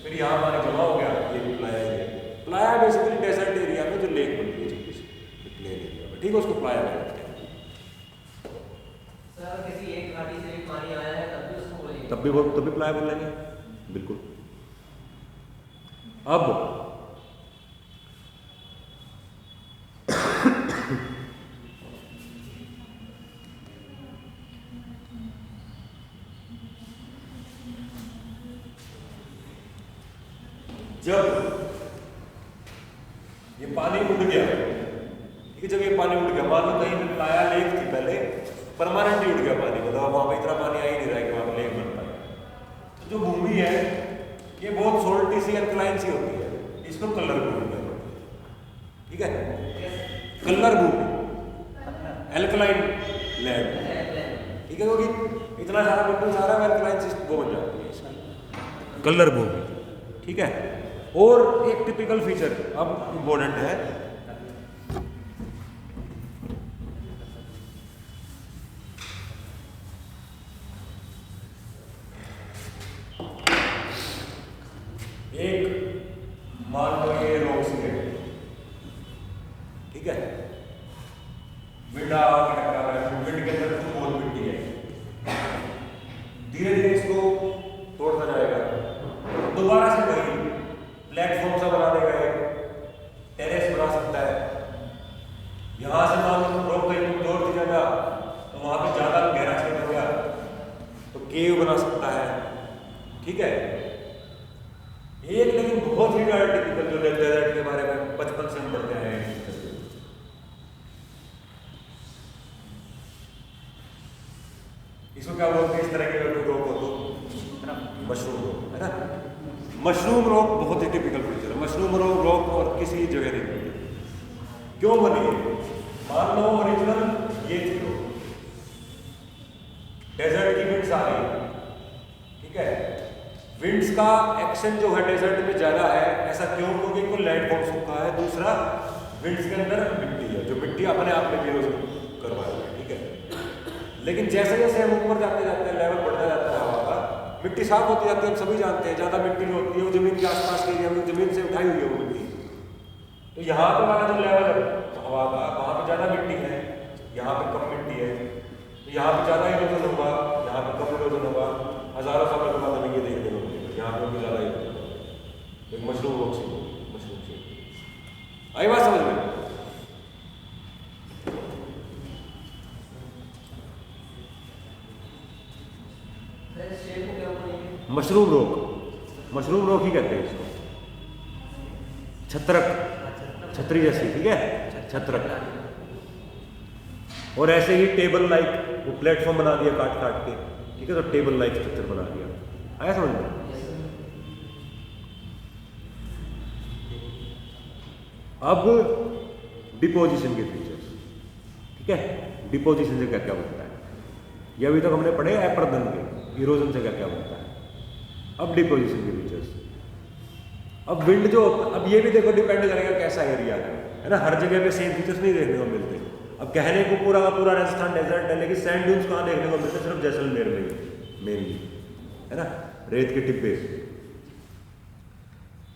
Speaker 1: फिर यहाँ पानी जमा हो गया, ये playa area. Playa basically desert area में जो लेक बनती है छोटी सी प्लेन एरिया में, ठीक है, उसको प्लाया कहते हैं।
Speaker 2: सर किसी एक घाटी से भी पानी आया है तब भी उसको बोलेंगे,
Speaker 1: तब भी प्लाया बोल लेंगे, बिल्कुल। अब जब ये पानी उड़ गया, ठीक है, जब ये पानी उड़ गया, मान लो कहीं पे प्लाया लेक थी पहले, परमानेंटली उड़ गया पानी, मतलब वहां पे इतना पानी आ ही नहीं रहा है कि वहां पे लेक बन पाए। तो जो भूमि है ये बहुत सोल्टी सी अल्कलाइन सी होती है, इसको कलर भूमि कहते हैं, ठीक है, कलर भूमि, एल्कलाइन लैंड, ठीक है, क्योंकि इतना सारा बिल्कुल सारा एल्कलाइन सिस्टम वो बन जाती है इसकी कलर भूमि, ठीक है। और एक टिपिकल फीचर अब इंपॉर्टेंट है, एक मान लो ये रॉक्स है, ठीक है, विंडा टकरा रहा है, विंड के अंदर तो बहुत मिट्टी है, धीरे धीरे इसको तोड़ता जाएगा, दोबारा से वही प्लेटफॉर्म सा बना देगा, एक टेरेस बना सकता है। यहां से मान लो रोक कहीं तोड़ दी जाएगा तो वहां पे ज्यादा गहरा छेद हो गया तो केव बना सकता है, ठीक है। एक लेकिन बहुत ही टिपिकल जो डेजर्ट के बारे में बचपन से हम पढ़ते हैं, इसको क्या बोलते हैं, इस तरह के अगर रोक हो तो मशरूम रोक, है ना। मशरूम रॉक बहुत ही टिपिकल फीचर है, मशरूम रॉक और किसी जगह नहीं बनी, क्यों बनी है, मान लो ओरिजिनल ये थी, डेजर्ट की विंड्स आ रही, ठीक है, विंड्स का एक्शन जो है डेजर्ट में ज्यादा है, ऐसा क्यों, क्योंकि कोई लैंडफॉर्म सूखा है, दूसरा विंड्स के अंदर मिट्टी है, जो मिट्टी अपने आप में भी करवाया है, ठीक है। लेकिन जैसे जैसे हम ऊपर जाते जाते हैं, लेवल बढ़ता जाता है हवा का, मिट्टी साफ होती जाती है, हम सभी जानते हैं, ज्यादा मिट्टी जो होती है वो जमीन के आसपास के एरिया में जमीन से उठाई हुई है वो मिट्टी, तो यहाँ पे वाला जो लेवल है हवा का, वहाँ पे ज्यादा मिट्टी है, यहाँ पे कम मिट्टी है, तो यहाँ पे ज्यादा इरोजन होगा, यहाँ पे कम इरोजन होगा, हजारों सालों के बाद हमें ये देखने को मिलेगा, यहाँ पे ज्यादा इरोजन होगा। एक मशरूम रॉक से, मशरूम से आई बात समझ में। मशरूम रोक ही कहते हैं इसको, छत्रक, छतरी जैसी, ठीक है, छत्रक। और ऐसे ही टेबल लाइक, वो प्लेटफॉर्म बना दिया काट काट के, ठीक है, तो टेबल लाइक स्ट्रक्चर बना दिया। आया समझ में? अब डिपोजिशन के फीचर्स, ठीक है, डिपोजिशन से क्या क्या बनता है, ये अभी तक हमने पढ़े अपर्दन के, इरोजन से क्या क्या बनता है। अब डिपोजिशन के फीचर्स, अब विंड जो, अब ये भी देखो डिपेंड करेगा कैसा एरिया है ना, हर जगह पे सेम फीचर्स नहीं देखने को मिलते। अब कहने को पूरा का पूरा राजस्थान डेजर्ट है, लेकिन सैंड ड्यून्स कहाँ देखने को मिलते हैं? सिर्फ जैसलमेर में मेनली, है ना, रेत के टिब्बे।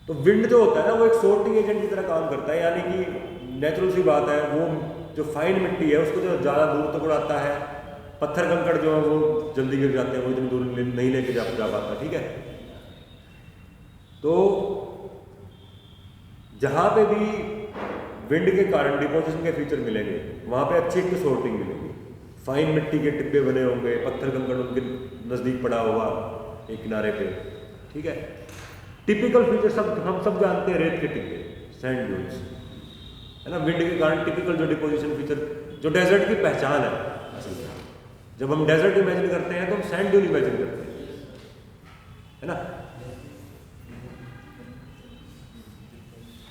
Speaker 1: तो विंड जो होता है ना, वो एक सोर्टिंग एजेंट की तरह काम करता है, यानी कि नेचुरल सी बात है, वो जो फाइन मिट्टी है उसको जो ज़्यादा दूर तक उड़ाता है, पत्थर कंकड़ जो है वो जल्दी गिर जाते हैं, वो इतनी दूर नहीं लेके जा पाता, ठीक है। तो जहाँ पे भी विंड के कारण डिपोजिशन के फीचर मिलेंगे, वहाँ पे अच्छी एक सोर्टिंग मिलेगी, फाइन मिट्टी के टिब्बे बने होंगे, पत्थर कंकड़ उनके नज़दीक पड़ा होगा एक किनारे पे, ठीक है। टिपिकल फीचर सब हम सब जानते हैं, रेत के टिब्बे, सैंड ड्यून्स, है ना, विंड के कारण टिपिकल जो डिपोजिशन फीचर, जो डेजर्ट की पहचान है असल में। जब हम डेजर्ट इमेजिन करते हैं तो हम सैंड ड्यून इमेजिन करते हैं, है ना।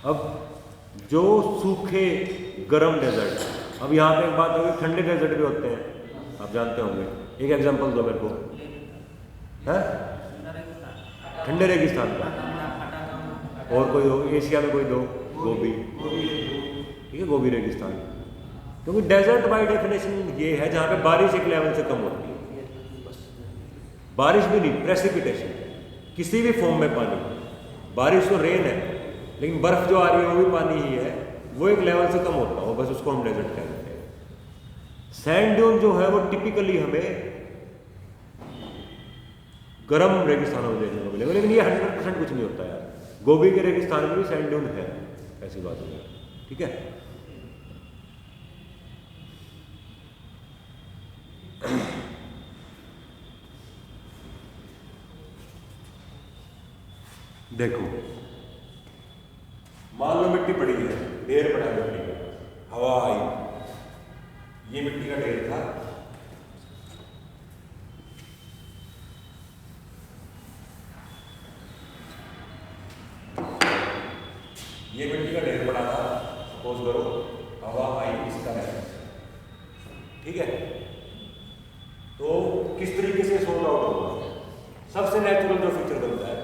Speaker 1: अब जो सूखे गर्म डेजर्ट, अब यहाँ पे एक बात होगी, ठंडे डेजर्ट भी होते हैं, आप जानते होंगे, एक एग्जांपल दो मेरे को, है ठंडे रेगिस्तान का, और कोई हो एशिया में कोई दो, गोबी, ठीक है, गोबी रेगिस्तान। क्योंकि डेजर्ट बाय डेफिनेशन ये है जहाँ पे बारिश एक लेवल से कम होती है, बस बारिश भी नहीं, प्रेसिपिटेशन, किसी भी फॉर्म में पानी, बारिश तो रेन है, लेकिन बर्फ जो आ रही है वो भी पानी ही है, वो एक लेवल से कम होता हो, बस उसको हम डेजर्ट कहते हैं। सैंड ड्यून जो है वो टिपिकली हमें गर्म रेगिस्तानों में देखने को मिलेगा, लेकिन ये 100% कुछ नहीं होता यार, गोबी के रेगिस्तान में भी सैंड ड्यून है, ऐसी बात हो गई, ठीक है। देखो मान लो मिट्टी पड़ी है, ढेर पड़ा है मिट्टी का, हवा आई, ये मिट्टी का ढेर था, ये मिट्टी का ढेर पड़ा था, सपोज करो हवा आई इसका है, ठीक है। तो किस तरीके से सॉर्ट आउट होगा? सबसे नेचुरल जो फीचर बनता है,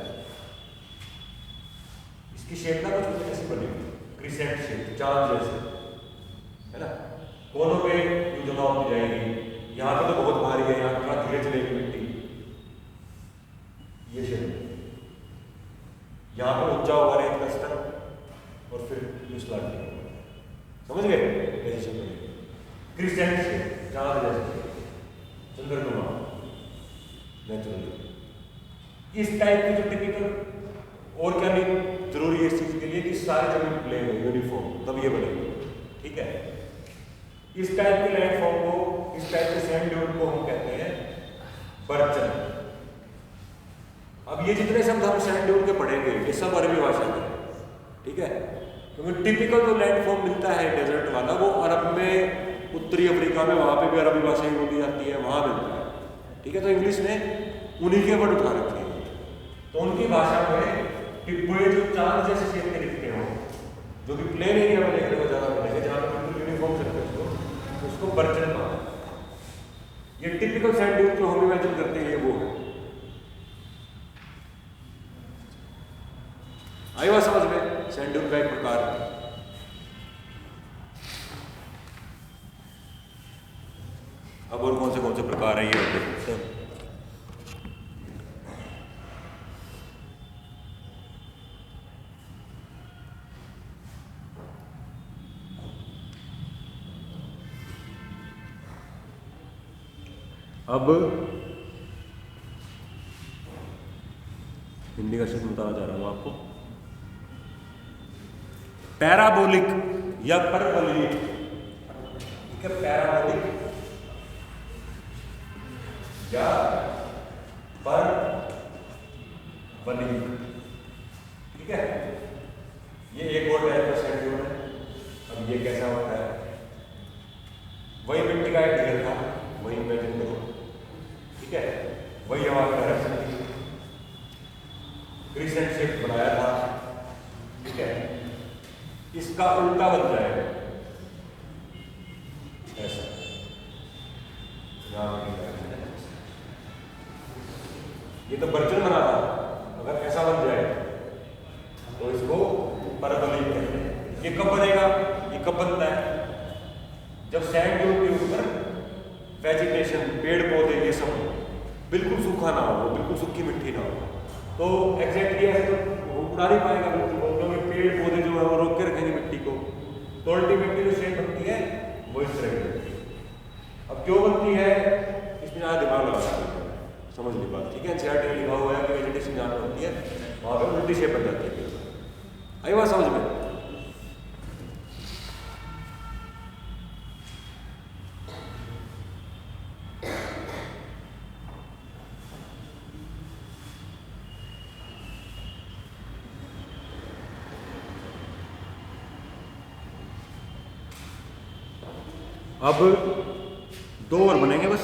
Speaker 1: इसकी शेप ना कुछ ऐसी बनेगी, क्रिसेंट शेप, चांद जैसे, है ना, कोनों पे जमा होती जाएगी, यहाँ पे तो बहुत भारी है, यहाँ थोड़ा धीरे चलेगी मिट्टी, ये शेप, यहाँ पे ऊंचा होगा रेत का स्तर, और फिर इस लाइन होगा, समझ गए कैसे शेप बनेगी, क्रिसेंट शेप, चांद जैसे, चंद्रमा, नेचुरल। इस टाइप की जो टिपिकल, और क्या नहीं जरूरी है इस चीज के लिए कि सारे जमीन प्लेन हो, यूनिफॉर्म, तब ये बनेगी, ठीक है। इस टाइप के लैंडफॉर्म को, इस टाइप के सैंड ड्यून को हम कहते हैं बर्चन। अब ये जितने शब्द हम सैंड ड्यून के पढ़ेंगे ये सब अरबी भाषा के, ठीक है, क्योंकि टिपिकल जो लैंडफॉर्म मिलता है डेजर्ट वाला वो अरब में, उत्तरी अफ्रीका में, वहां पे भी अरबी भाषा ही बोली जाती है, वहां मिलता है, ठीक है। तो इंग्लिश ने उन्हीं के वर्ड उठा रखे हैं, तो उनकी भाषा में टिब्बे जो चांद जैसे शेप के दिखते हो, जो कि प्लेन एरिया में देखने को ज्यादा मिलेंगे, जहाँ पर बिल्कुल यूनिफॉर्म सरफेस हो, उसको बर्चन कहा। ये टिपिकल सैंड ड्यून जो हम इमेजिन करते हैं वो है। आई बात समझ में? सैंड ड्यून का एक प्रकार है। अब और कौन से प्रकार है ये देखते हैं। अब हिंदी का शब्द बताना चाह रहा हूं आपको, पैराबोलिक या परबोलिक, ठीक है, पैराबोलिक या बली। ठीक है, ये एक और टाइप का सैंड है। अब ये कैसा होता है, वही मिट्टी का एक ढेर था, वही इमेजिन करो। ठीक है, वही हमारा डायरेक्शन थी, क्रिसेंट शेप बनाया था। ठीक है, इसका उल्टा बन जाएगा ऐसा, ये तो बर्तन बना था, अगर ऐसा बन जाए तो इसको परवलिक कहते हैं। ये कब बनेगा, ये कब बनता है, जब सैंड ड्यून के ऊपर वेजिटेशन, पेड़ पौधे ये सब बिल्कुल सूखा ना हो, बिल्कुल सूखी मिट्टी ना हो, तो एग्जैक्टली ऐसे तो उड़ा नहीं पाएगा बिल्कुल, क्योंकि पेड़ पौधे जो है वो रोक के रखेंगे मिट्टी को। तो अल्टीमेटली जो शेप बनती है वो इस तरह की बनती है। अब क्यों बनती है, इसमें ज़्यादा दिमाग लगा समझ नहीं पाते। ठीक है, एनसीईआरटी लिखा हुआ है कि वेजिटेशन जहाँ पर होती है वहाँ पर उल्टी शेप बन जाती है। आई बात समझ में? अब 2 और बनेंगे बस,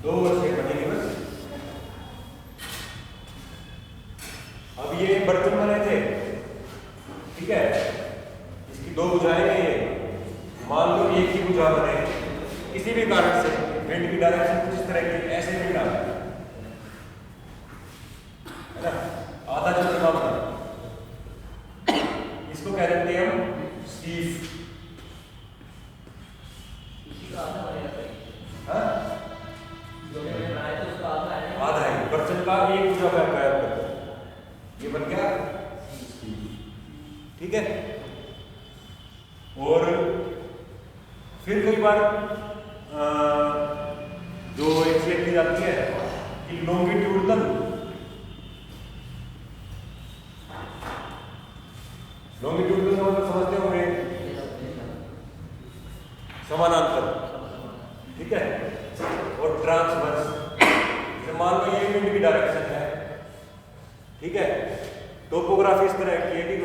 Speaker 1: 2 और शेप बनेंगे बस। अब ये बर्तन बने थे, ठीक है, इसकी 2 भुजाएं हैं। मान लो एक ही भुजा बने, किसी भी कारण से विंड की डायरेक्शन कुछ इस तरह की ऐसे विंड आ है ना, आधा चंद्रमा बना, इसको कह देते हैं हम शीफ। आधा है बर्तन का एक भुजा का गायब कर, ये बन गया। ठीक है, और फिर कई बार जो एक शेप दी जाती है कि लॉन्गिट्यूडनल, लॉन्गिट्यूडनल मतलब समझते होंगे, समानांतर। ठीक है, और ट्रांसवर्स, मान लो ये विंड की डायरेक्शन है। ठीक है, टोपोग्राफी इस तरह की है कि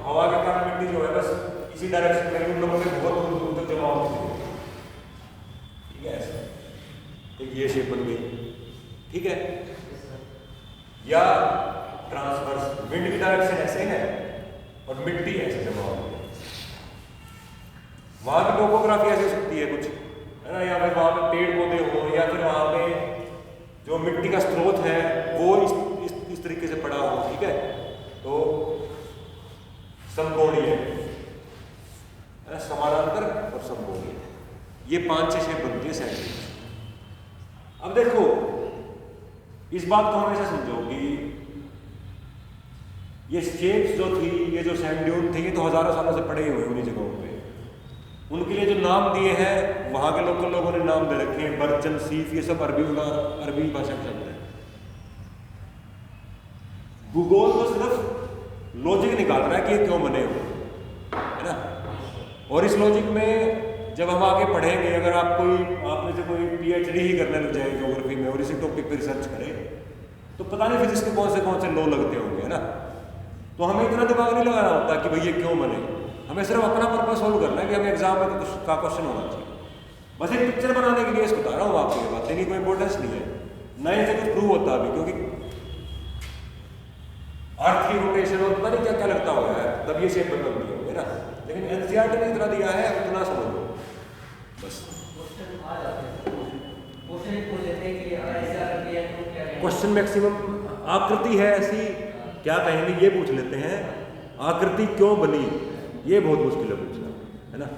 Speaker 1: हवा के कारण मिट्टी जो है बस इसी डायरेक्शन में उन लोगों से बहुत दूर दूर तक जमा होती है। ठीक है, ऐसा एक ये शेप बन गई। ठीक है, या ट्रांसवर्स, विंड की डायरेक्शन ऐसे है और मिट्टी ऐसे जमा होती है। वहां की टोपोग्राफी ऐसी हो सकती है कुछ, है ना, या फिर वहां पे पेड़ पौधे हो, या फिर वहां पे जो मिट्टी का स्रोत है वो इस तरीके से पड़ा हो। ठीक है, तो समकोणीय, समानांतर और समकोणीय, ये 5-6 शेप बनती है सैंड की। अब देखो, इस बात को हमेशा समझो कि ये शेप्स जो थी, ये जो सैंड ड्यून थे, ये तो हजारों सालों से पड़े हुए उन्हीं जगहों पे। उनके लिए जो नाम दिए हैं वहां के लोकल लोगों ने नाम दे रखे हैं, बर्चन, सीफ, ये सब अरबी भाषा के शब्द है। भूगोल तो सिर्फ लॉजिक निकाल रहा है कि ये क्यों बने हुए, है ना। और इस लॉजिक में जब हम आगे पढ़ेंगे, अगर आप में से कोई PhD ही करने लग जाए ज्योग्राफी में और इसी टॉपिक पे रिसर्च करे, तो पता नहीं फिजिक्स के कौन से लॉ लगते होंगे, है ना। तो हमें इतना दिमाग नहीं लगाना होता कि भाई ये क्यों बने, हमें सिर्फ अपना पर्पस सोल्व करना है कि हमें एग्जाम में का क्वेश्चन होना चाहिए। बस एक पिक्चर बनाने के लिए इसको बता रहा हूँ आपको, ये बात की कोई इंपॉर्टेंस नहीं है, ना इनसे कुछ प्रूव होता अभी, क्योंकि अर्थ की रोटेशन और पता नहीं क्या क्या लगता हुआ है, तब ये शेप बदल दिया होंगे ना। लेकिन एनसीईआरटी ने इतना दिया है, उतना समझ लो बस। क्वेश्चन मैक्सिमम आकृति है ऐसी, क्या कहेंगे ये पूछ लेते हैं, आकृति क्यों बनी, ये बहुत मुश्किल है पूछना, है ना।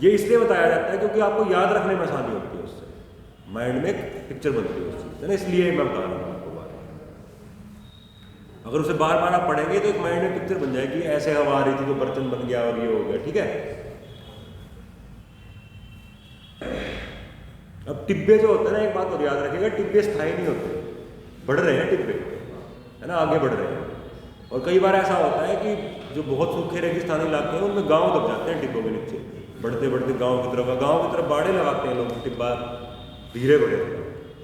Speaker 1: ये इसलिए बताया जाता है क्योंकि आपको याद रखने में आसानी होती है, उससे माइंड में एक पिक्चर बनती है उस चीज़, है ना। इसलिए मैं बता रहा हूँ आपको बार, अगर उसे बार बार आप पढ़ेंगे तो एक माइंड में पिक्चर बन जाएगी, ऐसे हवा आ रही थी तो बर्तन बन गया और ये हो गया। ठीक है, अब टिब्बे जो होते हैं ना, एक बात और याद रखिएगा, टिब्बे स्थायी नहीं होते, बढ़ रहे हैं टिब्बे, है ना, आगे बढ़ रहे हैं। और कई बार ऐसा होता है कि जो बहुत सूखे रेगिस्तानी इलाके हैं उनमें गांव दब जाते हैं टिब्बों के नीचे, बढ़ते बढ़ते गांव की तरफ बाड़े लगाते हैं लोग, टिब्बा धीरे बढ़े,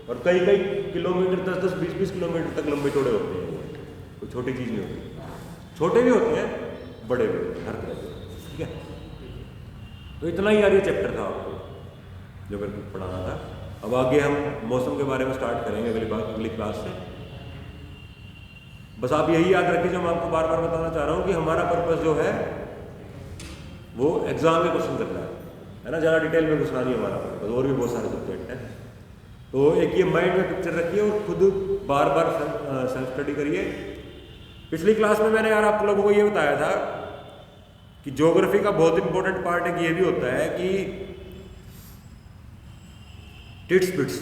Speaker 1: और कई कई किलोमीटर 10-10, 20-20 किलोमीटर तक लंबे चौड़े होते हैं। कोई छोटी चीज़ नहीं होती, छोटे भी होते हैं, बड़े भी होते हैं, हर तरह के। ठीक है, तो इतना ही यार ये चैप्टर था आपको जो मेरे को पढ़ाना था। अब आगे हम मौसम के बारे में स्टार्ट करेंगे अगली क्लास से। बस आप यही याद रखिए जो मैं आपको बार बार बताना चाह रहा हूँ कि हमारा पर्पस जो है वो एग्जाम में क्वेश्चन करना है ना, ज़्यादा डिटेल में घुसना नहीं हमारा पर्पस। और भी बहुत सारे सब्जेक्ट हैं, तो एक ये माइंड में पिक्चर रखिए और खुद बार बार सेल्फ स्टडी करिए। पिछली क्लास में मैंने यार आप लोगों को ये बताया था कि ज्योग्राफी का बहुत इंपॉर्टेंट पार्ट एक ये भी होता है कि टिट्स बिट्स,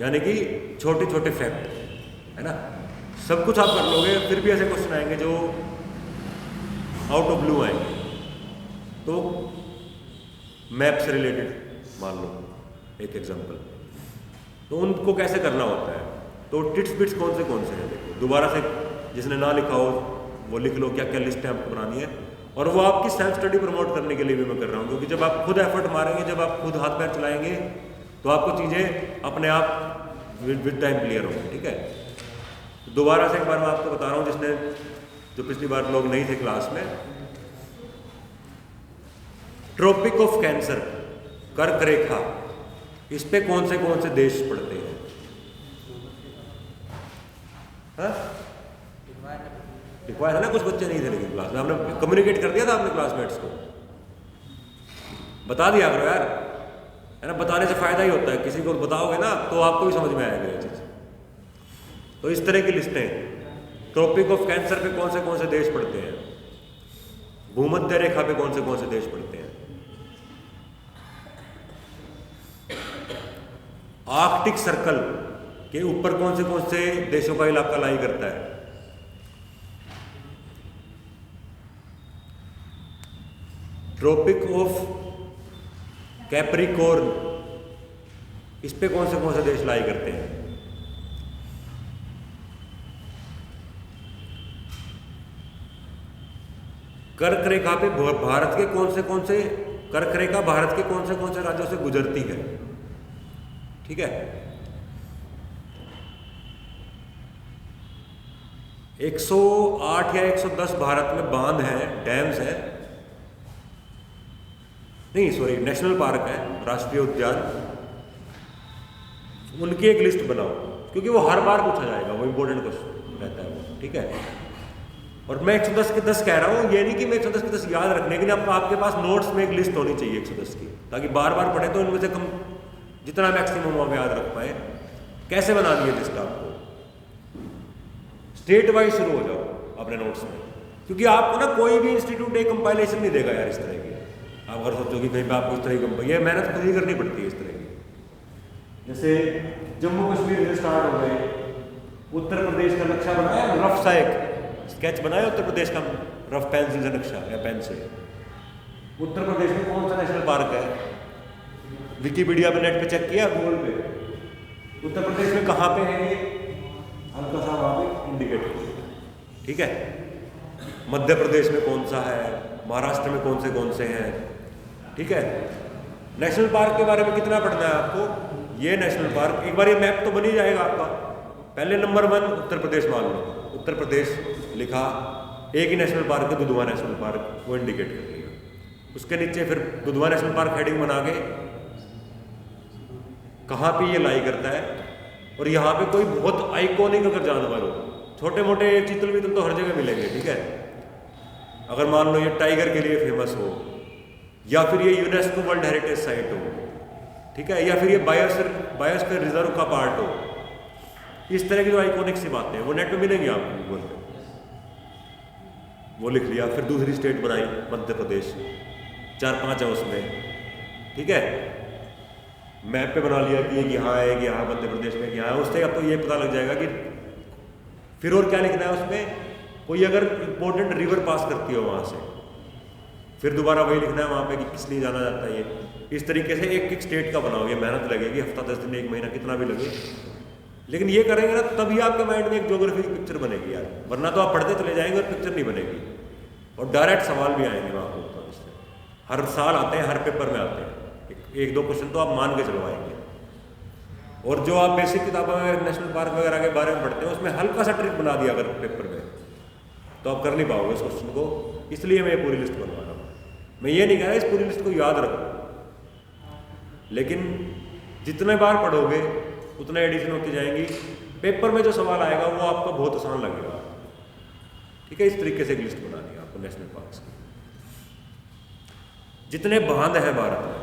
Speaker 1: यानी कि छोटे छोटे फैक्ट, है ना। सब कुछ आप कर लोगे, फिर भी ऐसे क्वेश्चन आएंगे जो आउट ऑफ ब्लू आएंगे। तो मैप से रिलेटेड मान लो एक एग्जांपल, तो उनको कैसे करना होता है। तो टिट्स बिट्स कौन से हैं, देखो दोबारा से जिसने ना लिखा हो वो लिख लो क्या क्या लिस्ट है आपको बनानी है। और वो आपकी सेल्फ स्टडी प्रमोट करने के लिए भी मैं कर रहा हूँ, क्योंकि जब आप खुद एफर्ट मारेंगे, जब आप खुद हाथ पैर चलाएंगे, तो आपको चीज़ें अपने आप विद टाइम क्लियर होंगी। ठीक है, तो दोबारा से एक बार मैं आपको बता रहा हूँ, जिसने जो पिछली बार लोग नहीं थे क्लास में, ट्रॉपिक ऑफ कैंसर, कर्क रेखा, इस पे कौन से देश पड़ते हैं? हाँ? लिखवाया था ना, कुछ बच्चे नहीं थे लेकिन क्लास में, आपने कम्युनिकेट कर दिया था अपने क्लासमेट्स को, बता दिया करो यार, है ना। बताने से फायदा ही होता है, किसी को बताओगे ना तो आपको भी समझ में आएगा ये चीज। तो इस तरह की लिस्टें, ट्रॉपिक ऑफ कैंसर पे कौन से देश पड़ते हैं, भूमध्य रेखा पे कौन से देश पड़ते हैं, आर्कटिक सर्कल के ऊपर कौन से देशों का इलाका लाई करता है, ट्रॉपिक ऑफ कैप्रिकॉर्न, इस पे कौन से देश लाई करते हैं, कर्क रेखा पे भारत के कौन से कर्क रेखा भारत के कौन से राज्यों से गुजरती है। ठीक है, 108 या 110 भारत में बांध हैं, डैम्स हैं, नहीं सॉरी नेशनल पार्क है, राष्ट्रीय उद्यान, उनकी एक लिस्ट बनाओ, क्योंकि वो हर बार पूछा जाएगा, वो इंपॉर्टेंट क्वेश्चन रहता है वो। ठीक है, और मैं 110 के 10 कह रहा हूँ, ये नहीं कि मैं 110 के 10 याद रखने के लिए, आपके पास नोट्स में एक लिस्ट होनी चाहिए 110 की, ताकि बार बार पढ़े तो इनमें से कम जितना मैक्सिमम आप याद रख पाए। कैसे बनानी है लिस्ट आपको, स्टेट वाइज शुरू हो जाओ अपने नोट्स में, क्योंकि आपको ना कोई भी इंस्टीट्यूट एक कंपाइलेशन नहीं देगा यार इस तरह की। आप अगर सोचो कि कहीं पे आपको इस तरह की कंपाइल, ये मेहनत खुद ही करनी पड़ती है इस तरह की। जैसे जम्मू कश्मीर से स्टार्ट हो गए, उत्तर प्रदेश का नक्शा बनाया, रफ सा एक स्केच बनाया उत्तर प्रदेश का, रफ पेंसिल से नक्शा या पेन से। उत्तर प्रदेश में कौन सा नेशनल पार्क है, विकिपीडिया पे नेट पे चेक किया, गूगल पे, उत्तर प्रदेश में कहाँ पे है ये, हल्का सा वहाँ पे इंडिकेट किया। ठीक है, मध्य प्रदेश में कौन सा है, महाराष्ट्र में कौन से हैं। ठीक है, नेशनल पार्क के बारे में कितना पढ़ना है आपको, ये नेशनल पार्क, एक बार ये मैप तो बन ही जाएगा आपका। पहले नंबर 1 उत्तर प्रदेश मान लो, उत्तर प्रदेश लिखा, एक ही नेशनल पार्क है दुधवा नेशनल पार्क, वो इंडिकेट कर लिया। उसके नीचे फिर दुधवा नेशनल पार्क हेडिंग बना के कहाँ पे ये लाई करता है, और यहाँ पे कोई बहुत आइकॉनिक अगर जानवर हो, छोटे मोटे चीतल वीतल तो हर जगह मिलेंगे। ठीक है, अगर मान लो ये टाइगर के लिए फेमस हो, या फिर ये यूनेस्को वर्ल्ड हेरिटेज साइट हो, ठीक है, या फिर ये बायोस्फीयर रिजर्व का पार्ट हो, इस तरह की जो आइकॉनिक सी बातें हैं वो नेट में मिलेंगी आपको गूगल पे। वो लिख लिया, फिर दूसरी स्टेट बनाई मध्य प्रदेश, 4-5 है उसमें। ठीक है, मैप पे बना लिया कि एक यहाँ है, एक यहाँ मध्य प्रदेश में, यहाँ है, उससे आपको ये पता लग जाएगा कि फिर और क्या लिखना है उसमें। कोई अगर इंपॉर्टेंट रिवर पास करती हो वहाँ से, फिर दोबारा वही लिखना है वहाँ पे कि किस लिए जाना जाता है ये। इस तरीके से एक एक स्टेट का बनाओगे, मेहनत लगेगी, हफ्ता 10 दिन 1 महीना कितना भी लगे, लेकिन ये करेंगे ना तभी आपके माइंड में एक ज्योग्राफी की पिक्चर बनेगी यार, वरना तो आप पढ़ते चले जाएंगे और पिक्चर नहीं बनेगी। और डायरेक्ट सवाल भी आएंगे वहाँ पर, इससे हर साल आते हैं, हर पेपर में आते हैं, 1-2 क्वेश्चन तो आप मान के चलो आएंगे। और जो आप बेसिक किताबों में नेशनल पार्क वगैरह के बारे में पढ़ते हैं उसमें हल्का सा ट्रिक बना दिया अगर पेपर में, तो आप कर नहीं पाओगे उस क्वेश्चन को। इसलिए मैं ये पूरी लिस्ट बनवा रहा हूँ। मैं ये नहीं कह रहा इस पूरी लिस्ट को याद रखो, लेकिन जितने बार पढ़ोगे उतने एडिशन होती जाएंगी। पेपर में जो सवाल आएगा वो आपको बहुत आसान लगेगा। ठीक है, इस तरीके से एक लिस्ट बना दी आपको नेशनल पार्क की। जितने बांध हैं भारत में,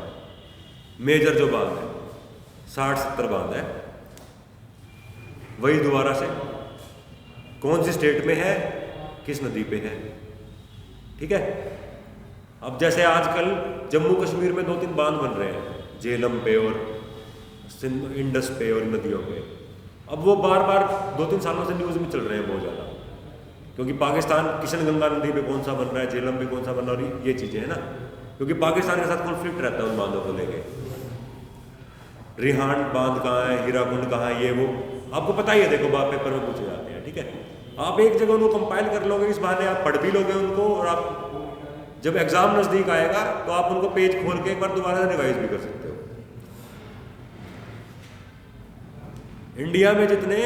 Speaker 1: मेजर जो बांध है 60-70 बांध है, वही दोबारा से कौन सी स्टेट में है, किस नदी पे है। ठीक है, अब जैसे आजकल जम्मू कश्मीर में 2-3 बांध बन रहे हैं, झेलम पे और इंडस पे और नदियों पे। अब वो बार बार 2-3 सालों से न्यूज़ में चल रहे हैं बहुत ज़्यादा, क्योंकि पाकिस्तान किशनगंगा नदी पे कौन सा बन रहा है, झेलम पे कौन सा बन रहा है, ये चीज़ें हैं ना, क्योंकि पाकिस्तान के साथ कॉन्फ्लिक्ट रहता है उन बांधों को लेके। रिहांड बांध कहाँ है, हीराकुंड कहाँ है, ये वो आपको पता ही है। देखो बात पेपर में पूछे जाते हैं। ठीक है, आप एक जगह उनको कंपाइल कर लोगे, इस बहाने आप पढ़ भी लोगे उनको, और आप जब एग्जाम नजदीक आएगा तो आप उनको पेज खोल के एक बार दोबारा से रिवाइज भी कर सकते हो। इंडिया में जितने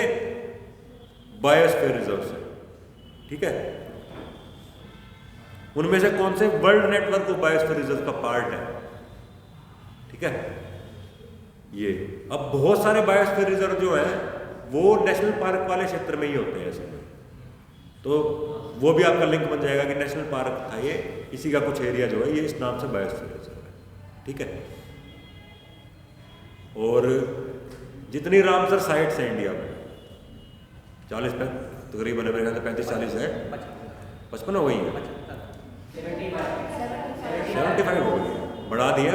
Speaker 1: बायोस्फीयर रिजर्व्स हैं, ठीक है, उनमें से कौन से world network of biosphere reserve का पार्ट है। ठीक है, ये अब बहुत सारे बायोस्फीयर रिजर्व जो है वो नेशनल पार्क वाले क्षेत्र में ही होते हैं ऐसे में, तो वो भी आपका लिंक बन जाएगा कि नेशनल पार्क था ये, इसी का कुछ एरिया जो है ये इस नाम से बायोस्फीयर रिजर्व है। ठीक है, और जितनी रामसर साइट्स हैं इंडिया में 40 पे तकरीबन मेरे ख्याल से 35-40 है, 55 हो गई है, 75 हो गई है, बढ़ा दिया,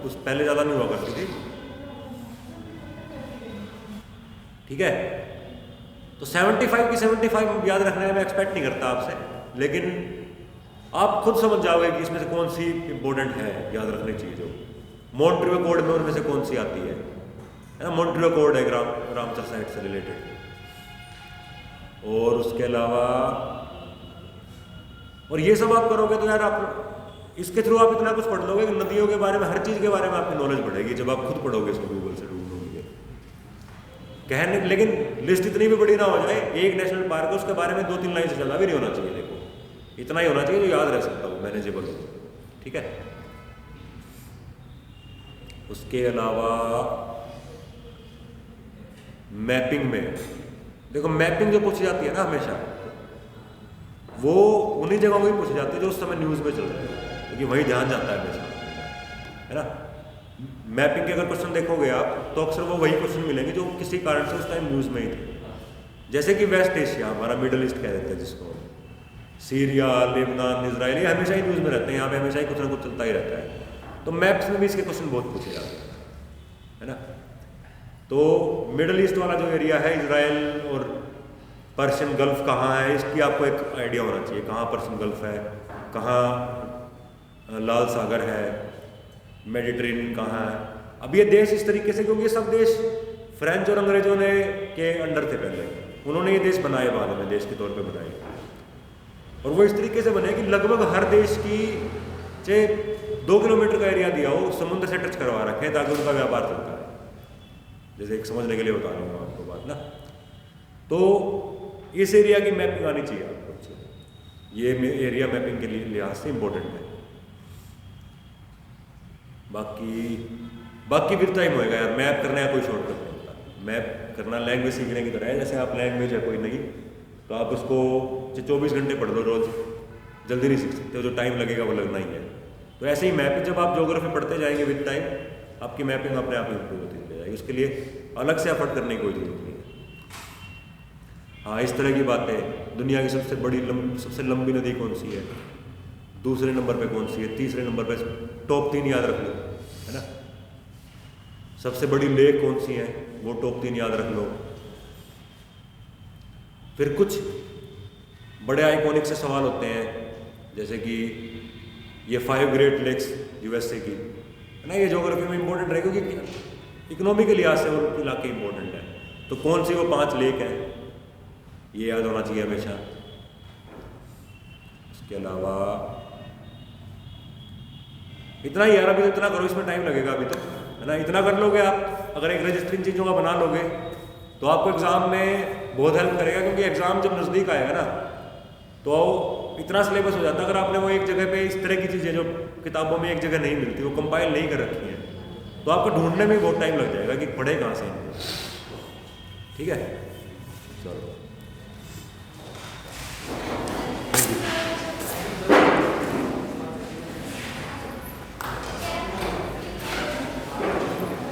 Speaker 1: उस पहले ज़्यादा नहीं हुआ करती थी। ठीक है, तो 75 की 75 याद रखने में मैं एक्सपेक्ट नहीं करता आपसे, लेकिन आप खुद समझ जाओगे कि इसमें से कौन सी इंपॉर्टेंट है याद रखने चाहिए। जो मॉन्ट्रियो कोड में उनमें से कौन सी आती है ना, मॉन्ट्रियो कोड है रामसर साइट से रिलेटेड। और उसके अलावा और ये सब आप करोगे तो यार आप इसके थ्रू आप इतना कुछ पढ़ लोगे कि नदियों के बारे में, हर चीज़ के बारे में आपकी नॉलेज बढ़ेगी जब आप खुद पढ़ोगे इसको गूगल से ढूंढोगे कहने। लेकिन लिस्ट इतनी भी बड़ी ना हो जाए, एक नेशनल पार्क है उसके बारे में 2-3 लाइन से ज़्यादा भी नहीं होना चाहिए। देखो इतना ही होना चाहिए जो याद रह सकता हो, मैनेजेबल हो। ठीक है, उसके अलावा मैपिंग में देखो, मैपिंग जो पूछी जाती है ना हमेशा, वो उन्हीं जगहों को ही पूछी जाती है जो उस समय न्यूज़ में चल रही है, क्योंकि वही ध्यान जाता है हमेशा, है ना। मैपिंग के अगर क्वेश्चन देखोगे आप तो अक्सर वो वही क्वेश्चन मिलेंगे जो किसी कारण से उस टाइम न्यूज़ में ही थे। जैसे कि वेस्ट एशिया, हमारा मिडल ईस्ट कह देते हैं जिसको, सीरिया, लेबनान, इजराइल, ये हमेशा ही न्यूज़ में रहते हैं, यहाँ पे हमेशा ही कुछ ना कुछ चलता ही रहता है। तो मैप्स में भी इसके क्वेश्चन बहुत पूछे जाते हैं, है ना। तो मिडल ईस्ट वाला जो एरिया है, इजराइल और पर्शियन गल्फ कहाँ है, इसकी आपको एक आइडिया होना चाहिए, कहाँ पर्शियन गल्फ है, कहाँ लाल सागर है, मेडिटेरेनियन कहाँ है। अब ये देश इस तरीके से, क्योंकि ये सब देश फ्रेंच और अंग्रेजों ने के अंडर थे पहले, उन्होंने ये देश बनाए, बाद में देश के तौर पे बनाए, और वो इस तरीके से बने कि लगभग हर देश की चाहे 2 किलोमीटर का एरिया दिया हो, समुद्र से टच करवा रखे हैं ताकि उनका व्यापार चलता है। जैसे एक समझने के लिए बता रहा हूँ आपको बात ना, तो इस एरिया की मैपिंग आनी चाहिए आपको, ये एरिया मैपिंग के लिए लिहाज से इम्पोर्टेंट है। बाकी फिर टाइम होएगा यार, मैप करने का कोई शॉर्टकट नहीं होता। मैप करना लैंग्वेज सीखने की तरह है, जैसे आप लैंग्वेज है कोई नहीं तो आप उसको 24 घंटे पढ़ लो रोज, जल्दी नहीं सीख सकते, जो टाइम लगेगा वो लगना ही है। तो ऐसे ही मैप, जब आप ज्योग्राफी पढ़ते जाएंगे विद टाइम, आपकी मैपिंग अपने आप इंप्रूव होती चली जाएगी, उसके लिए अलग से एफर्ट करने की कोई जरूरत नहीं है। हाँ, इस तरह की बातें, दुनिया की सबसे लंबी नदी कौन सी है, दूसरे नंबर पे कौन सी है, तीसरे नंबर पे, टॉप 3 याद रख लो, है ना। सबसे बड़ी लेक कौन सी है, वो टॉप 3 याद रख लो। फिर कुछ बड़े आइकॉनिक से सवाल होते हैं, जैसे कि ये 5 ग्रेट लेक्स यूएसए की, है ना, ये ज्योग्राफी में इंपॉर्टेंट है क्योंकि इकोनॉमी के लिहाज से वो इलाके इंपॉर्टेंट है। तो कौन सी वो 5 लेक हैं, ये याद होना चाहिए हमेशा। इसके अलावा इतना ही यार, अभी तो इतना करो, इसमें टाइम लगेगा अभी तो। है ना। इतना कर लोगे आप, अगर एक रजिस्टर इन चीज़ों का बना लोगे तो आपको एग्ज़ाम में बहुत हेल्प करेगा, क्योंकि एग्ज़ाम जब नज़दीक आएगा ना तो इतना सिलेबस हो जाता है। अगर आपने वो एक जगह पे इस तरह की चीज़ें जो किताबों में एक जगह नहीं मिलती, वो कंपाइल नहीं कर रखी है, तो आपको ढूंढने में बहुत टाइम लग जाएगा कि पढ़े कहाँ से। ठीक है, चलो।